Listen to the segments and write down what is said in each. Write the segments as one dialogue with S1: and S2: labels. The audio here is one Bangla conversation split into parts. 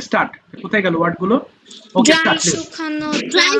S1: স্টার্ট। কোথায় গেল ওয়ার্ড গুলো? ওকে
S2: ড্রাই
S1: স্টার্ট।
S2: শুকানো ড্রাই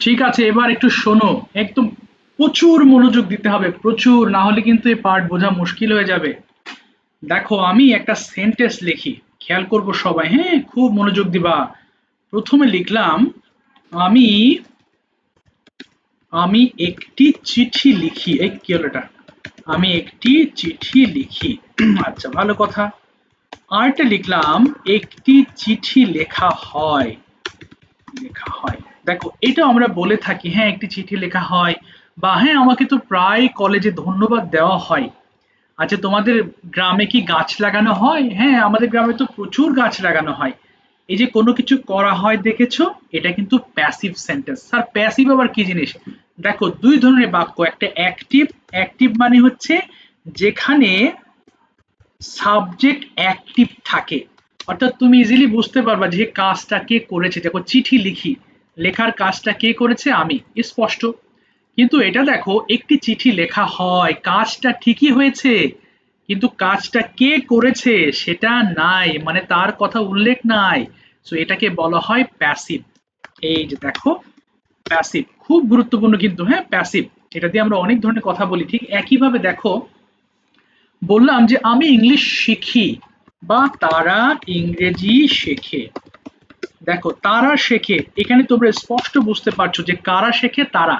S1: ঠিক আছে, এবার একটু শোনো, একদম প্রচুর মনোযোগ দিতে হবে, প্রচুর, না হলে কিন্তু এই পার্ট বোঝা মুশকিল হয়ে যাবে। দেখো আমি একটা সেন্টেন্স লিখি, খেয়াল করবো সবাই, হ্যাঁ খুব মনোযোগ দিবা। প্রথমে লিখলাম আমি আমি একটি চিঠি লিখি। এই কি হলো এটা? আমি একটি চিঠি লিখি। আচ্ছা ভালো কথা। আরেকটা লিখলাম একটি চিঠি লেখা হয়। লেখা হয়, দেখো এটা আমরা বলে থাকি, হ্যাঁ একটি চিঠি লেখা হয়, বা হ্যাঁ আমাকে তো প্রায় কলেজে ধন্যবাদ দেওয়া হয়। আচ্ছা তোমাদের গ্রামে কি গাছ লাগানো হয়? হ্যাঁ আমাদের গ্রামে তো প্রচুর গাছ লাগানো হয়। এই যে কোনো কিছু করা হয় দেখেছো, এটা কিন্তু প্যাসিভ সেন্টেন্স। আর প্যাসিভ আবার কি জিনিস? দেখো দুই ধরনের বাক্য, একটা অ্যাক্টিভ, অ্যাক্টিভ মানে হচ্ছে যেখানে সাবজেক্ট অ্যাক্টিভ থাকে, অর্থাৎ তুমি ইজিলি বুঝতে পারবা যে কাজটা কে করেছে। দেখো চিঠি লিখি, লেখার কাজটা কে করেছে? আমি, স্পষ্ট। কিন্তু এটা দেখো একটি চিঠি লেখা হয়, কাজটা ঠিকই হয়েছে, কিন্তু কাজটা কে করেছে সেটা নাই, মানে তার কথা উল্লেখ নাই। সো এটাকে বলা হয় প্যাসিভ। এই যে দেখো প্যাসিভ খুব গুরুত্বপূর্ণ কিন্তু, হ্যাঁ প্যাসিভ, এটা দিয়ে আমরা অনেক ধরনের কথা বলি। ঠিক একইভাবে দেখো বললাম যে আমি ইংলিশ শিখি, বা তারা ইংরেজি শেখে। দেখো তারা শেখে, এখানে তোমরা স্পষ্ট বুঝতে পারছো যে কারা শেখে? তারা।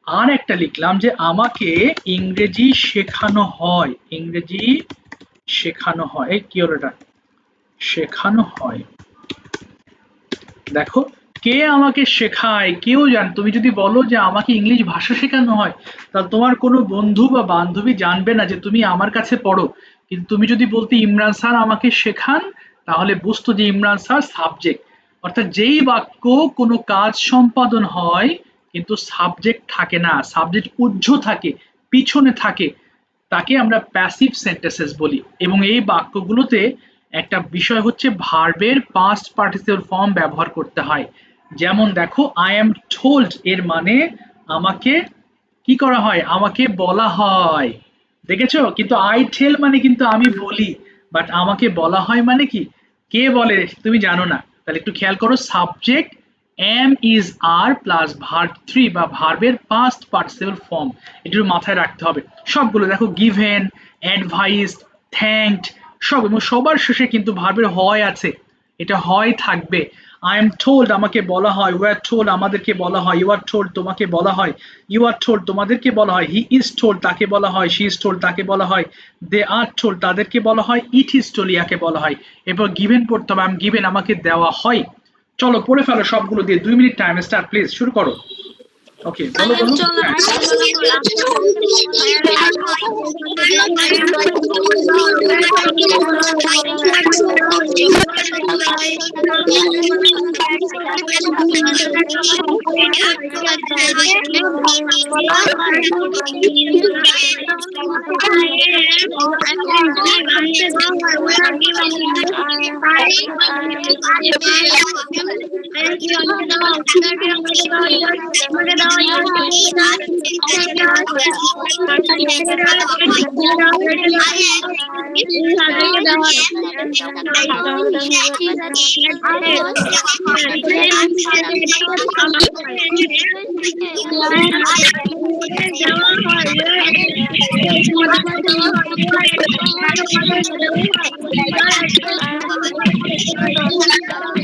S1: আর একটা লিখলাম যে আমাকে ইংরেজি শেখানো হয়, ইংরেজি শেখানো হয়। এই কি হলো এটা? শেখানো হয়। দেখো কে আমাকে শেখায়? কেউ জান। তুমি যদি বলো যে আমাকে ইংলিশ ভাষা শেখানো হয়, তাহলে তোমার কোনো বন্ধু বা বান্ধবী জানবে না যে তুমি আমার কাছে পড়ো। কিন্তু তুমি যদি বলতে ইমরান স্যার আমাকে শেখান, তাহলে বুঝতো যে ইমরান স্যার সাবজেক্ট। অর্থাৎ যেই বাক্য কোনো কাজ সম্পাদন হয় কিন্তু সাবজেক্ট থাকে না, সাবজেক্ট উহ্য থাকে, পিছনে থাকে, তাকে আমরা প্যাসিভ সেন্টেন্সেস বলি। এবং এই বাক্যগুলোতে একটা বিষয় হচ্ছে ভার্বের পাস্ট পার্টিসিপল ফর্ম ব্যবহার করতে হয়। যেমন দেখো আই এম টোল্ড এর মানে আমাকে কি করা হয়, আমাকে বলা হয়। দেখেছো, কিন্তু আই টেল মানে কিন্তু আমি বলি, বাট আমাকে বলা হয় মানে কি, কে বলে তুমি জানো না। তাহলে একটু খেয়াল করো, subject am is are plus verb three বা ভার্বের পাস্ট পার্টিসিপল ফর্ম, একটু মাথায় রাখতে হবে। সবগুলো দেখো, গিভেন, অ্যাডভাইস, থ্যাঙ্কড, সব, এবং সবার শেষে কিন্তু ভার্বের হয় আছে, এটা হয় থাকবে। আই এম টোল্ড আমাকে বলা হয়, ওয়ার টোল্ড আমাদেরকে বলা হয়, ইউ আর টোল্ড তোমাকে বলা হয়, ইউ আর টোল্ড তোমাদেরকে বলা হয়, হি ইজ টোল্ড তাকে বলা হয়, শি ইজ টোল্ড তাকে বলা হয়, দে আর টোল্ড তাদেরকে বলা হয়, ইট ইজ টোল্ড ইয়াকে বলা হয়। এরপর গিভেন পড়তে হবে, আই এম গিভেন আমাকে দেওয়া হয়। চলো পড়ে ফেলো সবগুলো দিয়ে, 2 মিনিট টাইম, স্টার্ট প্লিজ, শুরু করো। ওকে,
S2: I
S1: বলো
S2: am
S1: বলো।
S2: told
S1: হ্যাঁ,
S2: আমাকে বলা হয়, আমাদেরকে বলা হয়, I am told আমাদেরকে বলা হয়, you are told আমাদেরকে বলা হয়, they are told আমাদেরকে বলা হয়, তাদেরকে বলা হয়, they are told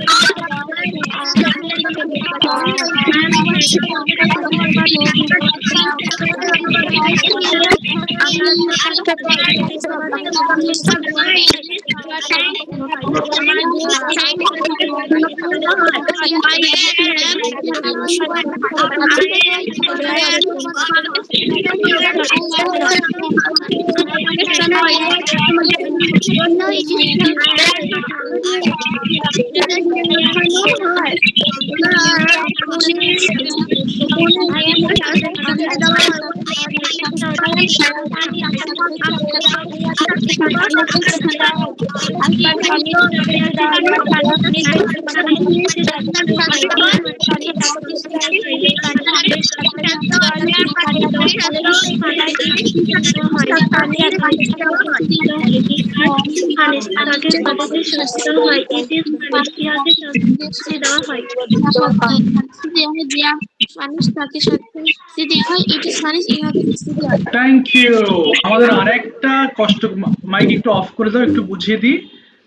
S2: তাদেরকে বলা হয়, বলা হয়, I am আমাকে দেওয়া হয়, we are given আমাকে দেওয়া হয়, আমাকে দেওয়া হয়, মানুষ তাকে শাস্তি দেওয়া হয়, it is punish ইহাকে শাস্তি দেওয়া হয়।
S1: Thank you. আমাদের আরেকটা কষ্ট, মাইক একটু অফ করে দাও, একটু বুঝিয়ে দিই।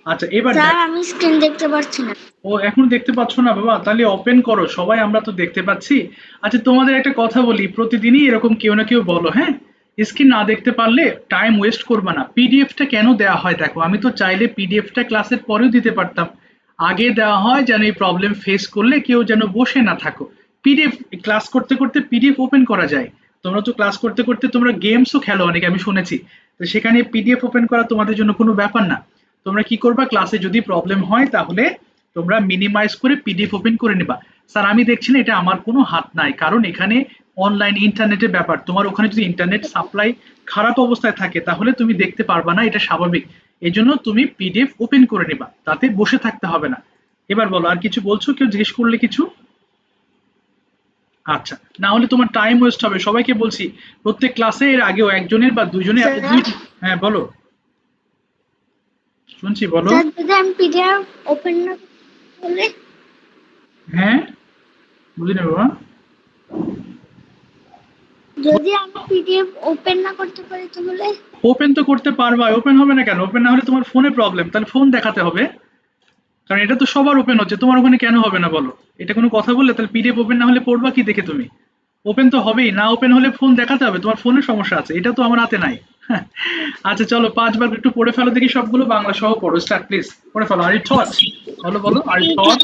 S1: আচ্ছা, এবার
S2: স্যার
S1: দেখ,
S2: আমি স্ক্রিন দেখতে পাচ্ছি না।
S1: ও এখন দেখতে পাচ্ছ না বাবা, তাহলে ওপেন করো, সবাই আমরা তো দেখতে পাচ্ছি। আচ্ছা, তোমাদের একটা কথা বলি, প্রতিদিনই এরকম কেউ না কেউ বলো, হ্যাঁ, স্ক্রিন না দেখতে পারলে টাইম ওয়েস্ট করবে না। পিডিএফটা কেন দেওয়া হয় দেখো, আমি তো চাইলে পিডিএফটা ক্লাসের পরেও দিতে পারতাম, আগে দেওয়া হয় যেন এই প্রবলেম ফেস করলে কেউ যেন বসে না থাকো। পিডিএফ ক্লাস করতে করতে পিডিএফ ওপেন করা যায়, তোমরা তো ক্লাস করতে করতে তোমরা গেমসও খেলো অনেকে, আমি শুনেছি, তো সেখানে পিডিএফ ওপেন করা তোমাদের জন্য কোনো ব্যাপার না। তোমরা কি করবা, ক্লাসে যদি প্রবলেম হয় তাহলে তোমরা মিনিমাইজ করে পিডিএফ ওপেন করে নিবা। স্যার আমি দেখছি না, এটা আমার কোনো হাত নাই, কারণ এখানে অনলাইন ইন্টারনেটের ব্যাপার, তোমার ওখানে যদি ইন্টারনেট সাপ্লাই খারাপ অবস্থায় থাকে তাহলে তুমি দেখতে পারবা না, এটা স্বাভাবিক। এই জন্য তুমি পিডিএফ ওপেন করে নিবা, তাতে বসে থাকতে হবে না। এবার বলো, আর কিছু বলছো, কেউ জিজ্ঞেস করলে কিছু? আচ্ছা, না হলে তোমার টাইম ওয়েস্ট হবে। সবাইকে বলছি, প্রত্যেক ক্লাসে এর আগেও একজনের বা দুইজনের হ্যাঁ বলো, শুনছি, বলো।
S2: স্যার যদি আমি পিডিএফ ওপেন না করলে,
S1: হ্যাঁ, বুঝি না বাবা।
S2: যদি আমি পিডিএফ ওপেন না করতে পারি তাহলে?
S1: ওপেন তো করতে পারবা, ওপেন হবে না কেন? ওপেন না হলে তোমার ফোনে প্রবলেম, তাহলে ফোন দেখাতে হবে, কারণ এটা তো সবার ওপেন হচ্ছে, তোমার ওখানে কেন হবে না বলো? এটা কোনো কথা বললে? তাহলে পিডিএফ ওপেন না হলে পড়বা কি দেখে তুমি? ওপেন তো হবেই, না ওপেন হলে ফোন দেখাতে হবে, তোমার ফোনের সমস্যা আছে, এটা তো আমার হাতে নাই। আচ্ছা চলো, 5 বার একটু পড়ে ফেলো দেখি সবগুলো, বাংলা সহ পড়ো, স্টার্ট প্লিজ, পড়ে ফেলো। আর ইউ থট, বলো বলো, are you taught.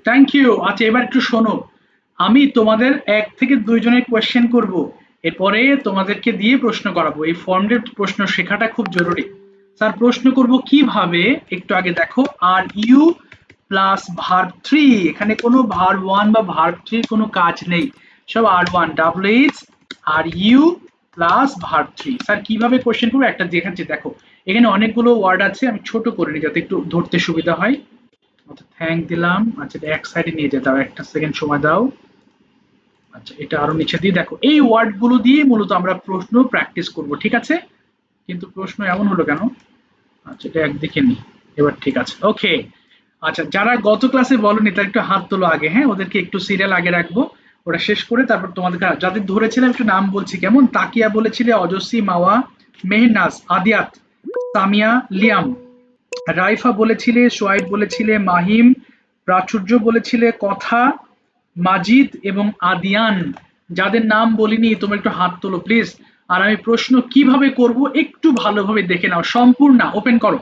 S1: Thank you. আচ্ছা এবার একটু শোনো, আমি তোমাদের 1 থেকে 2 জনের কোয়েশ্চেন করব, এরপরে তোমাদেরকে দিয়ে প্রশ্ন করাবো। এই ফর্মের প্রশ্ন শেখাটা খুব জরুরি। স্যার প্রশ্ন করব কিভাবে, একটু আগে দেখো, আর ইউ প্লাস ভার্ব 3, এখানে কোনো ভার্ব 1 বা ভার্ব 3 কোনো কাজ নেই, সব আর1 double H R you plus verb 3। Sir কিভাবে কোশ্চেন করবো একটা দেখাচ্ছি, দেখো এখানে অনেকগুলো ওয়ার্ড আছে, আমি ছোট করে নিই যাতে একটু ধরতে সুবিধা হয়। আচ্ছা থ্যাংক দিলাম। আচ্ছা এক সাইডে নিয়ে যেতে দাও, একটা সেকেন্ড সময় দাও। আচ্ছা এটা আরো নিচে দিয়ে দেখো, এই ওয়ার্ড গুলো দিয়ে মূলত আমরা প্রশ্ন প্র্যাকটিস করব, ঠিক আছে? কিন্তু প্রশ্ন এমন হলো কেন? আচ্ছা এটা একদিকে নি, এবার ঠিক আছে, ওকে। আচ্ছা যারা গত ক্লাসে বলনি তারা একটু হাত তোলো আগে, হ্যাঁ ওদেরকে একটু সিরিয়াল আগে রাখবো, ওরা শেষ করে তারপর তোমাদের যাদের ধরেছিলাম একটু নাম বলছি, কেমন? তাকিয়া বলেছিলে, অজস্বী, মাওয়া, মেহনাজ, আদিয়াত, সামিয়া, লিয়াম, রাইফা বলেছিলে, সোয়াইব বলেছিলে, মাহিম, প্রাচুর্য বলেছিলে, কথা, মাজিদ এবং আদিয়ান। যাদের নাম বলিনি তোমরা একটু হাত তোলো প্লিজ। আর আমি প্রশ্ন কিভাবে করব একটু ভালোভাবে দেখে নাও, সম্পূর্ণ ওপেন করো।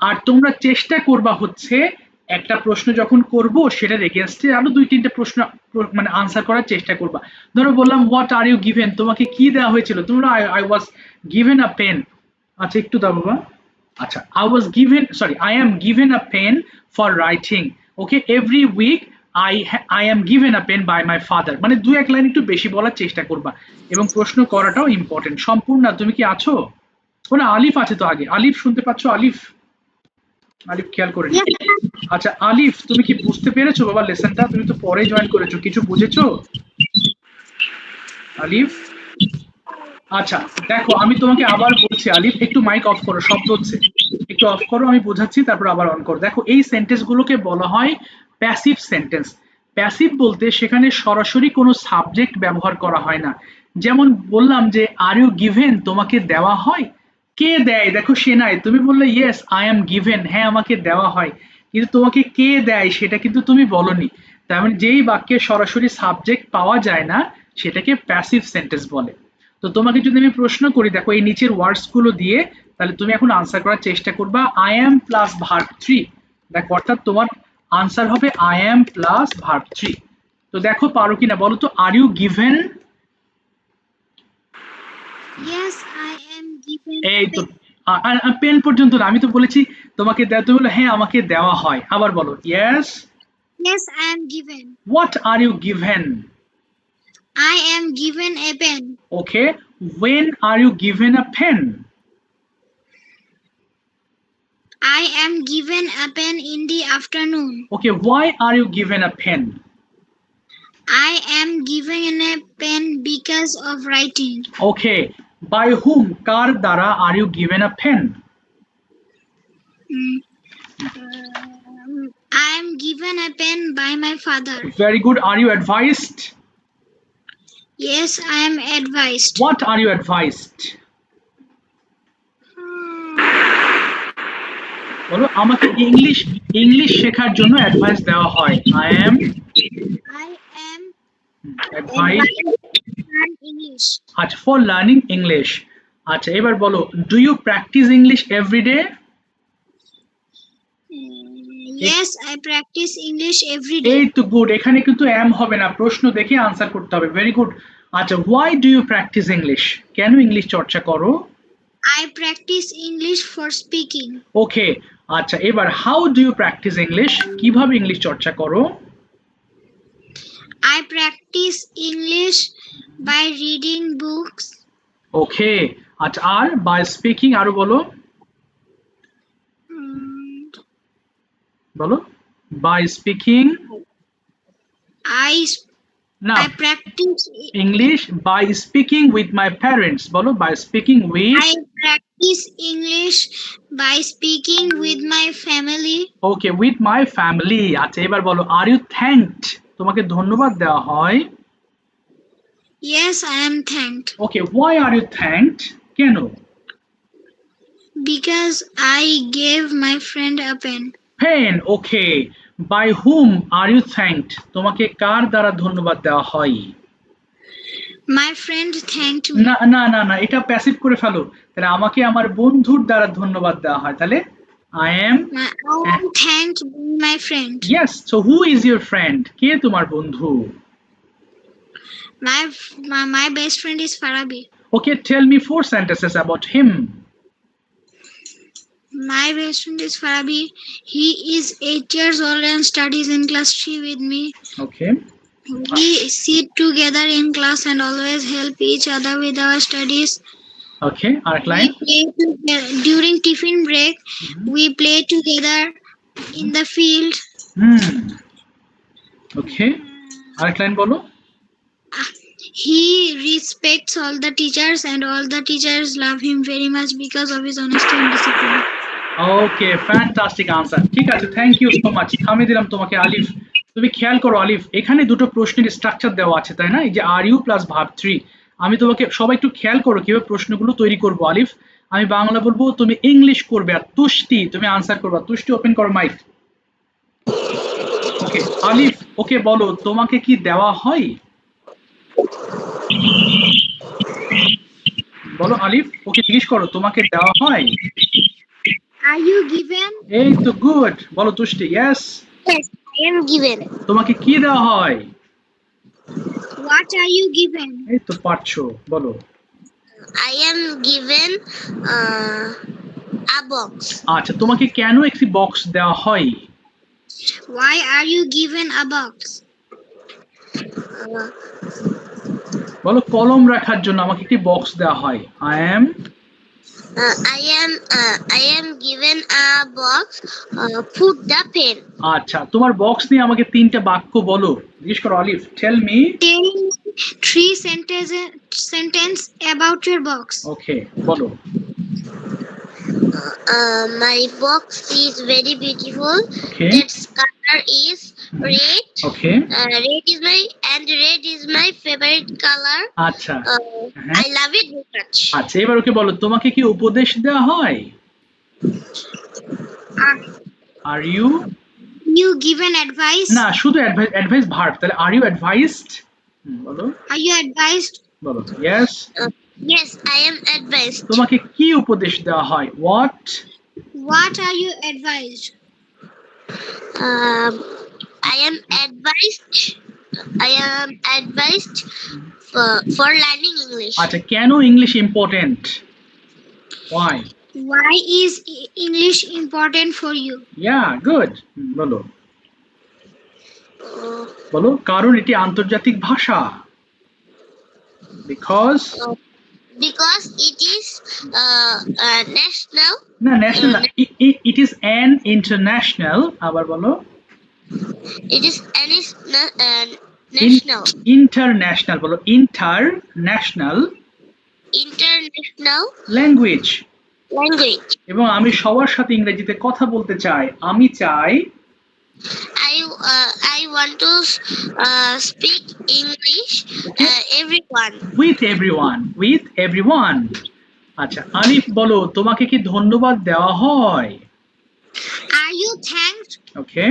S1: আর তোমরা চেষ্টা করবা হচ্ছে একটা প্রশ্ন যখন করব সেটার এগেইনস্টে আরো 2-3টে প্রশ্ন মানে আনসার করার চেষ্টা করবা। ধরো বললাম হোয়াট আর ইউ গিভেন, তোমাকে কি দেওয়া হয়েছিল? তোমরা I was given a pen. আচ্ছা একটু দাও বাবা। আচ্ছা I am given a pen for writing. Okay, every week I am given a pen by my father. মানে 2-1 লাইন একটু বেশি বলার চেষ্টা করবা এবং প্রশ্ন করাটাও ইম্পর্টেন্ট। সম্পূর্ণ তুমি কি আছো? ওনা আলিফ আছে তো আগে, আলিফ শুনতে পাচ্ছ? আলিফ, আলিফ খেয়াল করে নি। আচ্ছা আলিফ তুমি কি বুঝতে পেরেছো বাবা লেসনটা? তুমি তো পরে জয়েন করেছো, কিছু বুঝেছো আলিফ? আচ্ছা দেখো আমি তোমাকে আবার বলছি আলিফ, একটু মাইক অফ করো, শব্দ হচ্ছে, একটু অফ করো, আমি বোঝাচ্ছি তারপর আবার অন করো। দেখো এই সেন্টেন্স গুলোকে বলা হয় প্যাসিভ সেন্টেন্স। প্যাসিভ বলতে সেখানে সরাসরি কোনো সাবজেক্ট ব্যবহার করা হয় না, যেমন বললাম যে আর ইউ গিভেন, তোমাকে দেওয়া হয়। কে দেয়, দেখো সে নাই, তুমি বললে ইয়েস আই এম গিভেন, হ্যাঁ আমাকে দেওয়া হয়, কিন্তু তোমাকে কে দেয় সেটা কিন্তু তুমি বলনি। তার মানে যেই বাক্যে সরাসরি সাবজেক্ট পাওয়া যায় না সেটাকে প্যাসিভ সেন্টেন্স বলে। তো তোমাকে যদি আমি প্রশ্ন করি, দেখো এই নিচের ওয়ার্ডস গুলো দিয়ে, তাহলে তুমি এখন আনসার করার চেষ্টা করবা I am plus verb three. দেখো অর্থাৎ তোমার আনসার হবে I am plus verb three. তো দেখো পারো কিনা বলো তো, are you given.
S2: Yes, I am given
S1: এই
S2: a
S1: তো,
S2: pen.
S1: পেন পর্যন্ত না, আমি তো বলেছি তোমাকে দেওয়া, তুমি বলো হ্যাঁ আমাকে দেওয়া হয়, আবার বলো yes.
S2: Yes, I am given.
S1: What are you given?
S2: I am given a pen.
S1: Okay, when are you given a pen?
S2: I am given a pen in the afternoon.
S1: Okay, why are you given a pen?
S2: I am given a pen because of writing.
S1: Okay, by whom, কার দ্বারা are you given a pen?
S2: I am given a pen by my father.
S1: Very good, are you advised?
S2: Yes, I am advised.
S1: What are you advised? বলো, আমাকে ইংলিশ ইংলিশ শেখার জন্য অ্যাডভাইস দেওয়া হয়। I am
S2: I am
S1: advised
S2: advised to learn English.
S1: আচ্ছা for learning English। আচ্ছা এবার বলো, do you practice English every day?
S2: Yes, I practice English every
S1: এই
S2: day.
S1: তো গুড, এখানে কিন্তু am হবে না, প্রশ্ন দেখে আনসার করতে হবে। Very good. আচ্ছা why do you practice English? কেন ইংলিশ চর্চা করো?
S2: I practice English for speaking.
S1: ওকে, আচ্ছা এবার how do you practice English? কিভাবে ইংলিশ চর্চা করো?
S2: I practice English by reading books.
S1: ওকে, আচ্ছা আর by speaking, আরো বলো
S2: Mm,
S1: বলো by speaking।
S2: I
S1: না,
S2: I practice
S1: English by speaking with my parents, বলো by speaking with।
S2: I practice English by speaking with my family.
S1: Okay, with my family। আচ্ছা এবার বলো, আর ইউ থ্যাঙ্কড, তোমাকে ধন্যবাদ দেওয়া হয়।
S2: Yes, I am thanked
S1: okay, why are you thanked, কেন?
S2: because I gave my friend a pen.
S1: পেন। Okay, by hmm are you thanked, তোমাকে কার দ্বারা ধন্যবাদ দেওয়া হয়?
S2: My friend thanked me.
S1: না না না না, এটা প্যাসিভ করে ফেলো, তাহলে আমাকে আমার বন্ধুর দ্বারা ধন্যবাদ দেওয়া হয়, তাহলে I am.
S2: I am thanked by my friend.
S1: Yes, so who is your friend, কে তোমার বন্ধু?
S2: My best friend is Farabi.
S1: Okay, tell me four sentences about him.
S2: My best friend is Farabi. He is 8 years old and studies in class 3 with me.
S1: Okay,
S2: We sit together in class and always help each other with our studies.
S1: Okay, আর
S2: We
S1: client.
S2: play together. During tiffin break, we play together in the field.
S1: Okay, আর ক্লায়েন্ট বলো।
S2: He respects all the teachers and all the teachers love him very much because of his honesty and discipline.
S1: Okay, fantastic answer. ঠিক আছে, থ্যাংক ইউ সো মাচ। থামিয়ে দিলাম তোমাকে। আলিফ, তুমি খেয়াল করো আলিফ, এখানে দুটো প্রশ্নের স্ট্রাকচার দেওয়া আছে তাই না, এই যে are you plus verb three. আমি তোমাকে, সবাই একটু খেয়াল করো কিভাবে প্রশ্নগুলো তৈরি করবো। আলিফ, আমি বাংলা বলবো, তুমি ইংলিশ করবে, আর তুষ্টি তুমি আনসার করবা। তুষ্টি, ওপেন করো মাইক। ওকে আলিফ, ওকে বলো, তোমাকে কি দেওয়া হয়? বলো আলিফ, ওকে জিজ্ঞেস করো, তোমাকে দেওয়া হয়?
S2: Are you given?
S1: এই তো গুড, বলো তুষ্টি। Yes.
S2: Yes, I am given.
S1: তোমাকে কি দেওয়া হয়?
S2: What are you given?
S1: এই তো পারছো, বলো।
S2: I am given a box.
S1: আচ্ছা, তোমাকে কেন একটি বক্স দেওয়া হয়?
S2: Why are you given a box?
S1: বলো, কলম রাখার জন্য আমাকে একটি বক্স দেওয়া হয়। I am
S2: I am given a box. Put the pen.
S1: আচ্ছা, তোমার বক্স নিয়ে আমাকে তিনটা বাক্য বলো। জিজ্ঞেস করো Alif, tell me.
S2: Tell me 3 sentence about your box.
S1: Okay, বলো।
S2: My box is very beautiful.
S1: Okay.
S2: Its color is red.
S1: Okay,
S2: Red is my favorite color.
S1: আচ্ছা, হ্যাঁ,
S2: I love it very much.
S1: আচ্ছা, এবার ওকে বলো তোমাকে কি উপদেশ দেওয়া হয়? Are you,
S2: You given advice?
S1: না শুধু অ্যাডভাইস ভার্ব, তাহলে আর ইউ অ্যাডভাইসড, বলো,
S2: Are you advised?
S1: বলো yes.
S2: Yes, I am advised.
S1: তোমাকে কি উপদেশ দেওয়া হয়? What,
S2: What are you advised? I am advised. I am advised for learning English.
S1: আচ্ছা, কেন English important? Why?
S2: Why is English important for you?
S1: Yeah, good, বলো, বলো, কারণ এটি আন্তর্জাতিক ভাষা। Because,
S2: Because it is national.
S1: না ন্যাশনাল না, ইট ইজ অ্যান ইন্টারন্যাশনাল, আবার বলো,
S2: It is national.
S1: ইন্টারন্যাশনাল, বলো ইন্টারন্যাশনাল
S2: International
S1: ল্যাঙ্গুয়েজ।
S2: language.
S1: এবং আমি সবার সাথে ইংরেজিতে কথা বলতে চাই, আমি চাই,
S2: I want to speak English. Everyone.
S1: With everyone. আচ্ছা, আলিফ বলো তোমাকে কি ধন্যবাদ দেওয়া হয়?
S2: Are you thanked?
S1: Okay,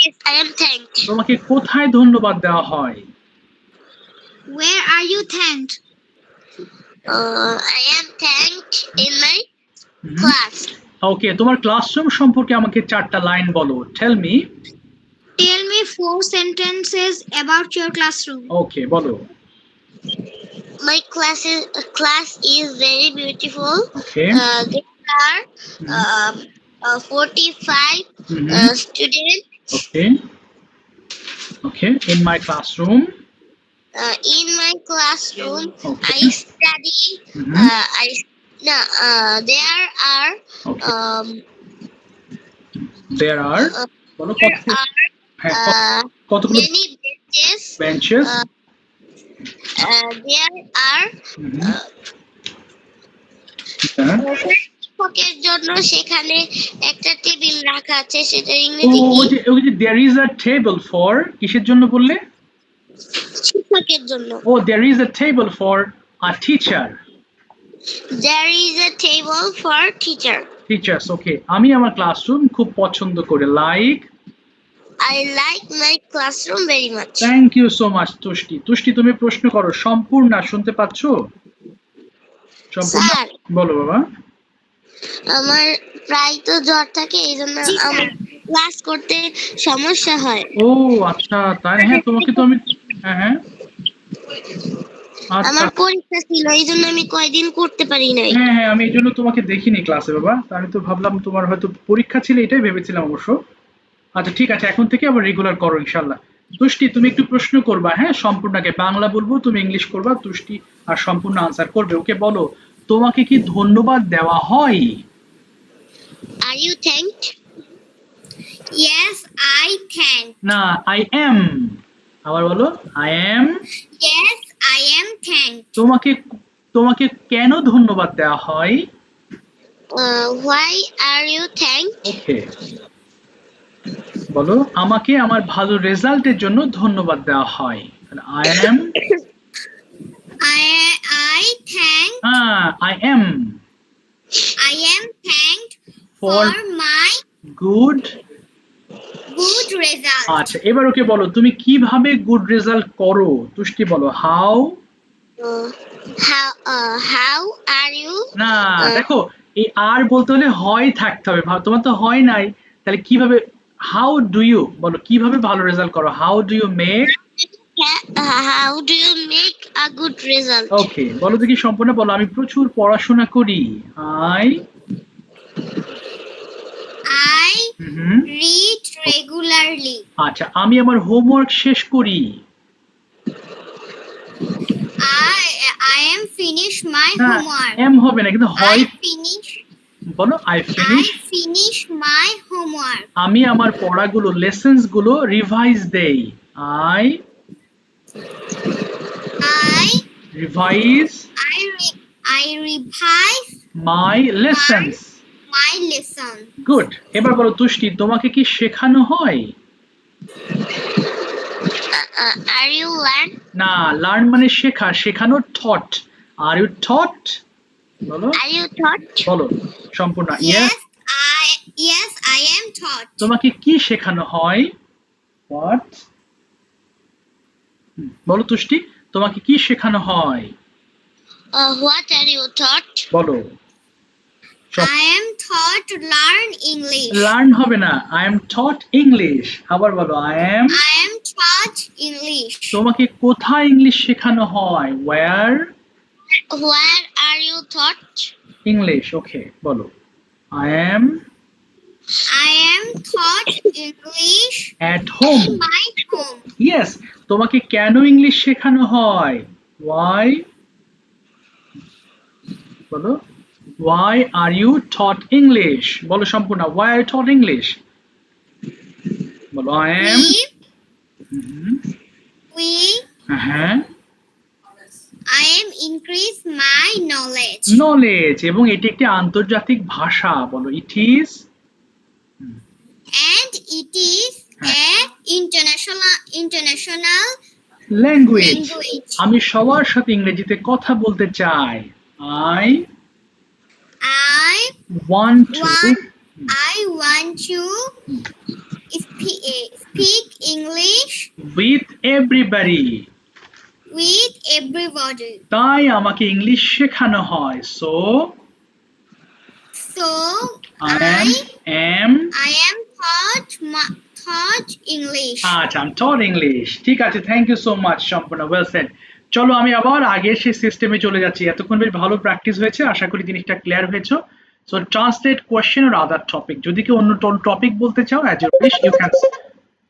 S2: Yes, I am thanked.
S1: তোমাকে কোথায় ধন্যবাদ দেওয়া হয়?
S2: Where are you thanked? I am thanked in my class.
S1: ওকে, তোমার ক্লাসরুম সম্পর্কে আমাকে 4টা লাইন বলো, tell me.
S2: Tell me 4 sentences about your classroom.
S1: Okay, বলো।
S2: My class is very beautiful.
S1: Okay.
S2: There are 45 students.
S1: Okay. In my classroom.
S2: In my classroom,
S1: Okay.
S2: I study.
S1: There are. বলো কতগুলো
S2: many benches.
S1: Benches.
S2: There are শিক্ষকের জন্য সেখানে একটা টেবিল রাখা আছে, সেটা ইংরেজি কি?
S1: ওই যে there is a table for, কিসের জন্য বললে?
S2: শিক্ষকের জন্য।
S1: There is a table for a teacher.
S2: There is a table for teachers.
S1: Okay, আমি আমার ক্লাসরুম খুব পছন্দ করি, like.
S2: I like my classroom very much.
S1: Thank you so much, তুষ্টি। তুষ্টি, তুমি প্রশ্ন করো। সম্পূর্ণ শুনতে পাচ্ছো? সম্পূর্ণ বলো বাবা।
S2: আমার প্রায় তো জ্বর থাকে, এইজন্য আমার ক্লাস করতে সমস্যা হয়।
S1: ও আচ্ছা, তাই? হ্যাঁ, তোমাকে তো আমি হ্যাঁ
S2: আমার পরীক্ষা ছিল, এইজন্য আমি কয়দিন করতে পারি নাই।
S1: হ্যাঁ, আমি এইজন্য তোমাকে দেখিনি ক্লাসে বাবা। আমি তো ভাবলাম তোমার হয়তো পরীক্ষা ছিল, এটাই ভেবেছিলাম অবশ্য। আচ্ছা ঠিক আছে, এখন থেকে আবার রেগুলার করো ইনশাআল্লাহ। তুষ্টি, তুমি একটু প্রশ্ন করবা, হ্যাঁ, সম্পূর্ণকে বাংলা বলবো, তুমি ইংলিশ করবা, তুষ্টি আর সম্পূর্ণ আনসার করবে। ওকে, বলো তোমাকে কি ধন্যবাদ দেওয়া হয়?
S2: Are you thanked? Yes, I thank.
S1: না, I am। আবার বলো, I am।
S2: Yes, I am thanked.
S1: তোমাকে কেন ধন্যবাদ দেওয়া হয়?
S2: Why are you thanked?
S1: Okay, বলো আমাকে আমার ভালো রেজাল্টের জন্য ধন্যবাদ দেওয়া হয়। I am। I am
S2: thanked
S1: for
S2: my
S1: good
S2: result.
S1: আচ্ছা, এবার ওকে বলো তুমি কিভাবে গুড রেজাল্ট করো। তুষ্টি বলো, হাউ।
S2: How are you?
S1: না, দেখো এই আর বলতে হলে হয় থাকতে হবে, তোমার তো হয় নাই, তাহলে কিভাবে? হাউ ডু ইউ, বলো কিভাবে ভালো রেজাল্ট করো। How do you make
S2: a good result?
S1: Okay, বলো দেখি সম্পূর্ণ বলো। আমি প্রচুর পড়াশোনা করি। I
S2: read regularly.
S1: আচ্ছা, আমি আমার হোমওয়ার্ক শেষ করি।
S2: I am finish my homework.
S1: Am হবে না, কিন্তু হয়। বলো I
S2: finish my homework.
S1: আমি আমার পড়াগুলো, লেসন্স গুলো রিভাইজ দেই। I revise my lessons.
S2: My lesson.
S1: Good. এবার বলো তুষ্টি, তোমাকে কি শেখানো হয়?
S2: Are you learn?
S1: না, লার্ন মানে শেখা, শেখানো থট। Are you taught? বলো
S2: Are you taught?
S1: বলো সম্পূর্ণ। Yes.
S2: Yes, I am taught.
S1: তোমাকে কি শেখানো হয়? হোয়াট? বলো তুষ্টি, তোমাকে কি শেখানো হয়?
S2: What are you taught?
S1: বলো।
S2: I am taught to learn English.
S1: Learn হবে না, আই এম টট ইংলিশ। আবার বলো, I am.
S2: I am taught English.
S1: তোমাকে কোথায় ইংলিশ শেখানো হয়? Where
S2: Where are you taught?
S1: English. Okay, বলো I am
S2: I am taught English
S1: at home.
S2: in my home.
S1: Yes, তোমাকে কেন ইংলিশ শেখানো হয়? ওয়াই? বলো, why are you taught English? বলো সম্পূর্ণ, why are you taught English? বলো আই এম।
S2: We
S1: হ্যাঁ,
S2: I am increase my knowledge.
S1: Knowledge, এবং এটি একটি আন্তর্জাতিক ভাষা। বলো it is.
S2: And it is a international
S1: language.
S2: language.
S1: আমি সবার সাথে ইংরেজিতে কথা বলতে চাই। I
S2: I
S1: want to
S2: want to speak English
S1: with everybody.
S2: with everybody.
S1: তাই আমাকে ইংলিশ শেখানো হয়। So
S2: So
S1: I am.
S2: I am taught English.
S1: আচ্ছা, আই এম টট ইংলিশ। ঠিক আছে, থ্যাংক ইউ সো মাচ সম্পূর্ণ, ওয়েল সেড। চলো আমি আবার আগের সেই সিস্টেমে চলে যাচ্ছি। এতক্ষণ বেশ ভালো প্র্যাকটিস হয়েছে, আশা করি জিনিসটা ক্লিয়ার হয়েছে। So translate question or other topic. যদি কেউ অন্য টপিক বলতে চাও, as your wish,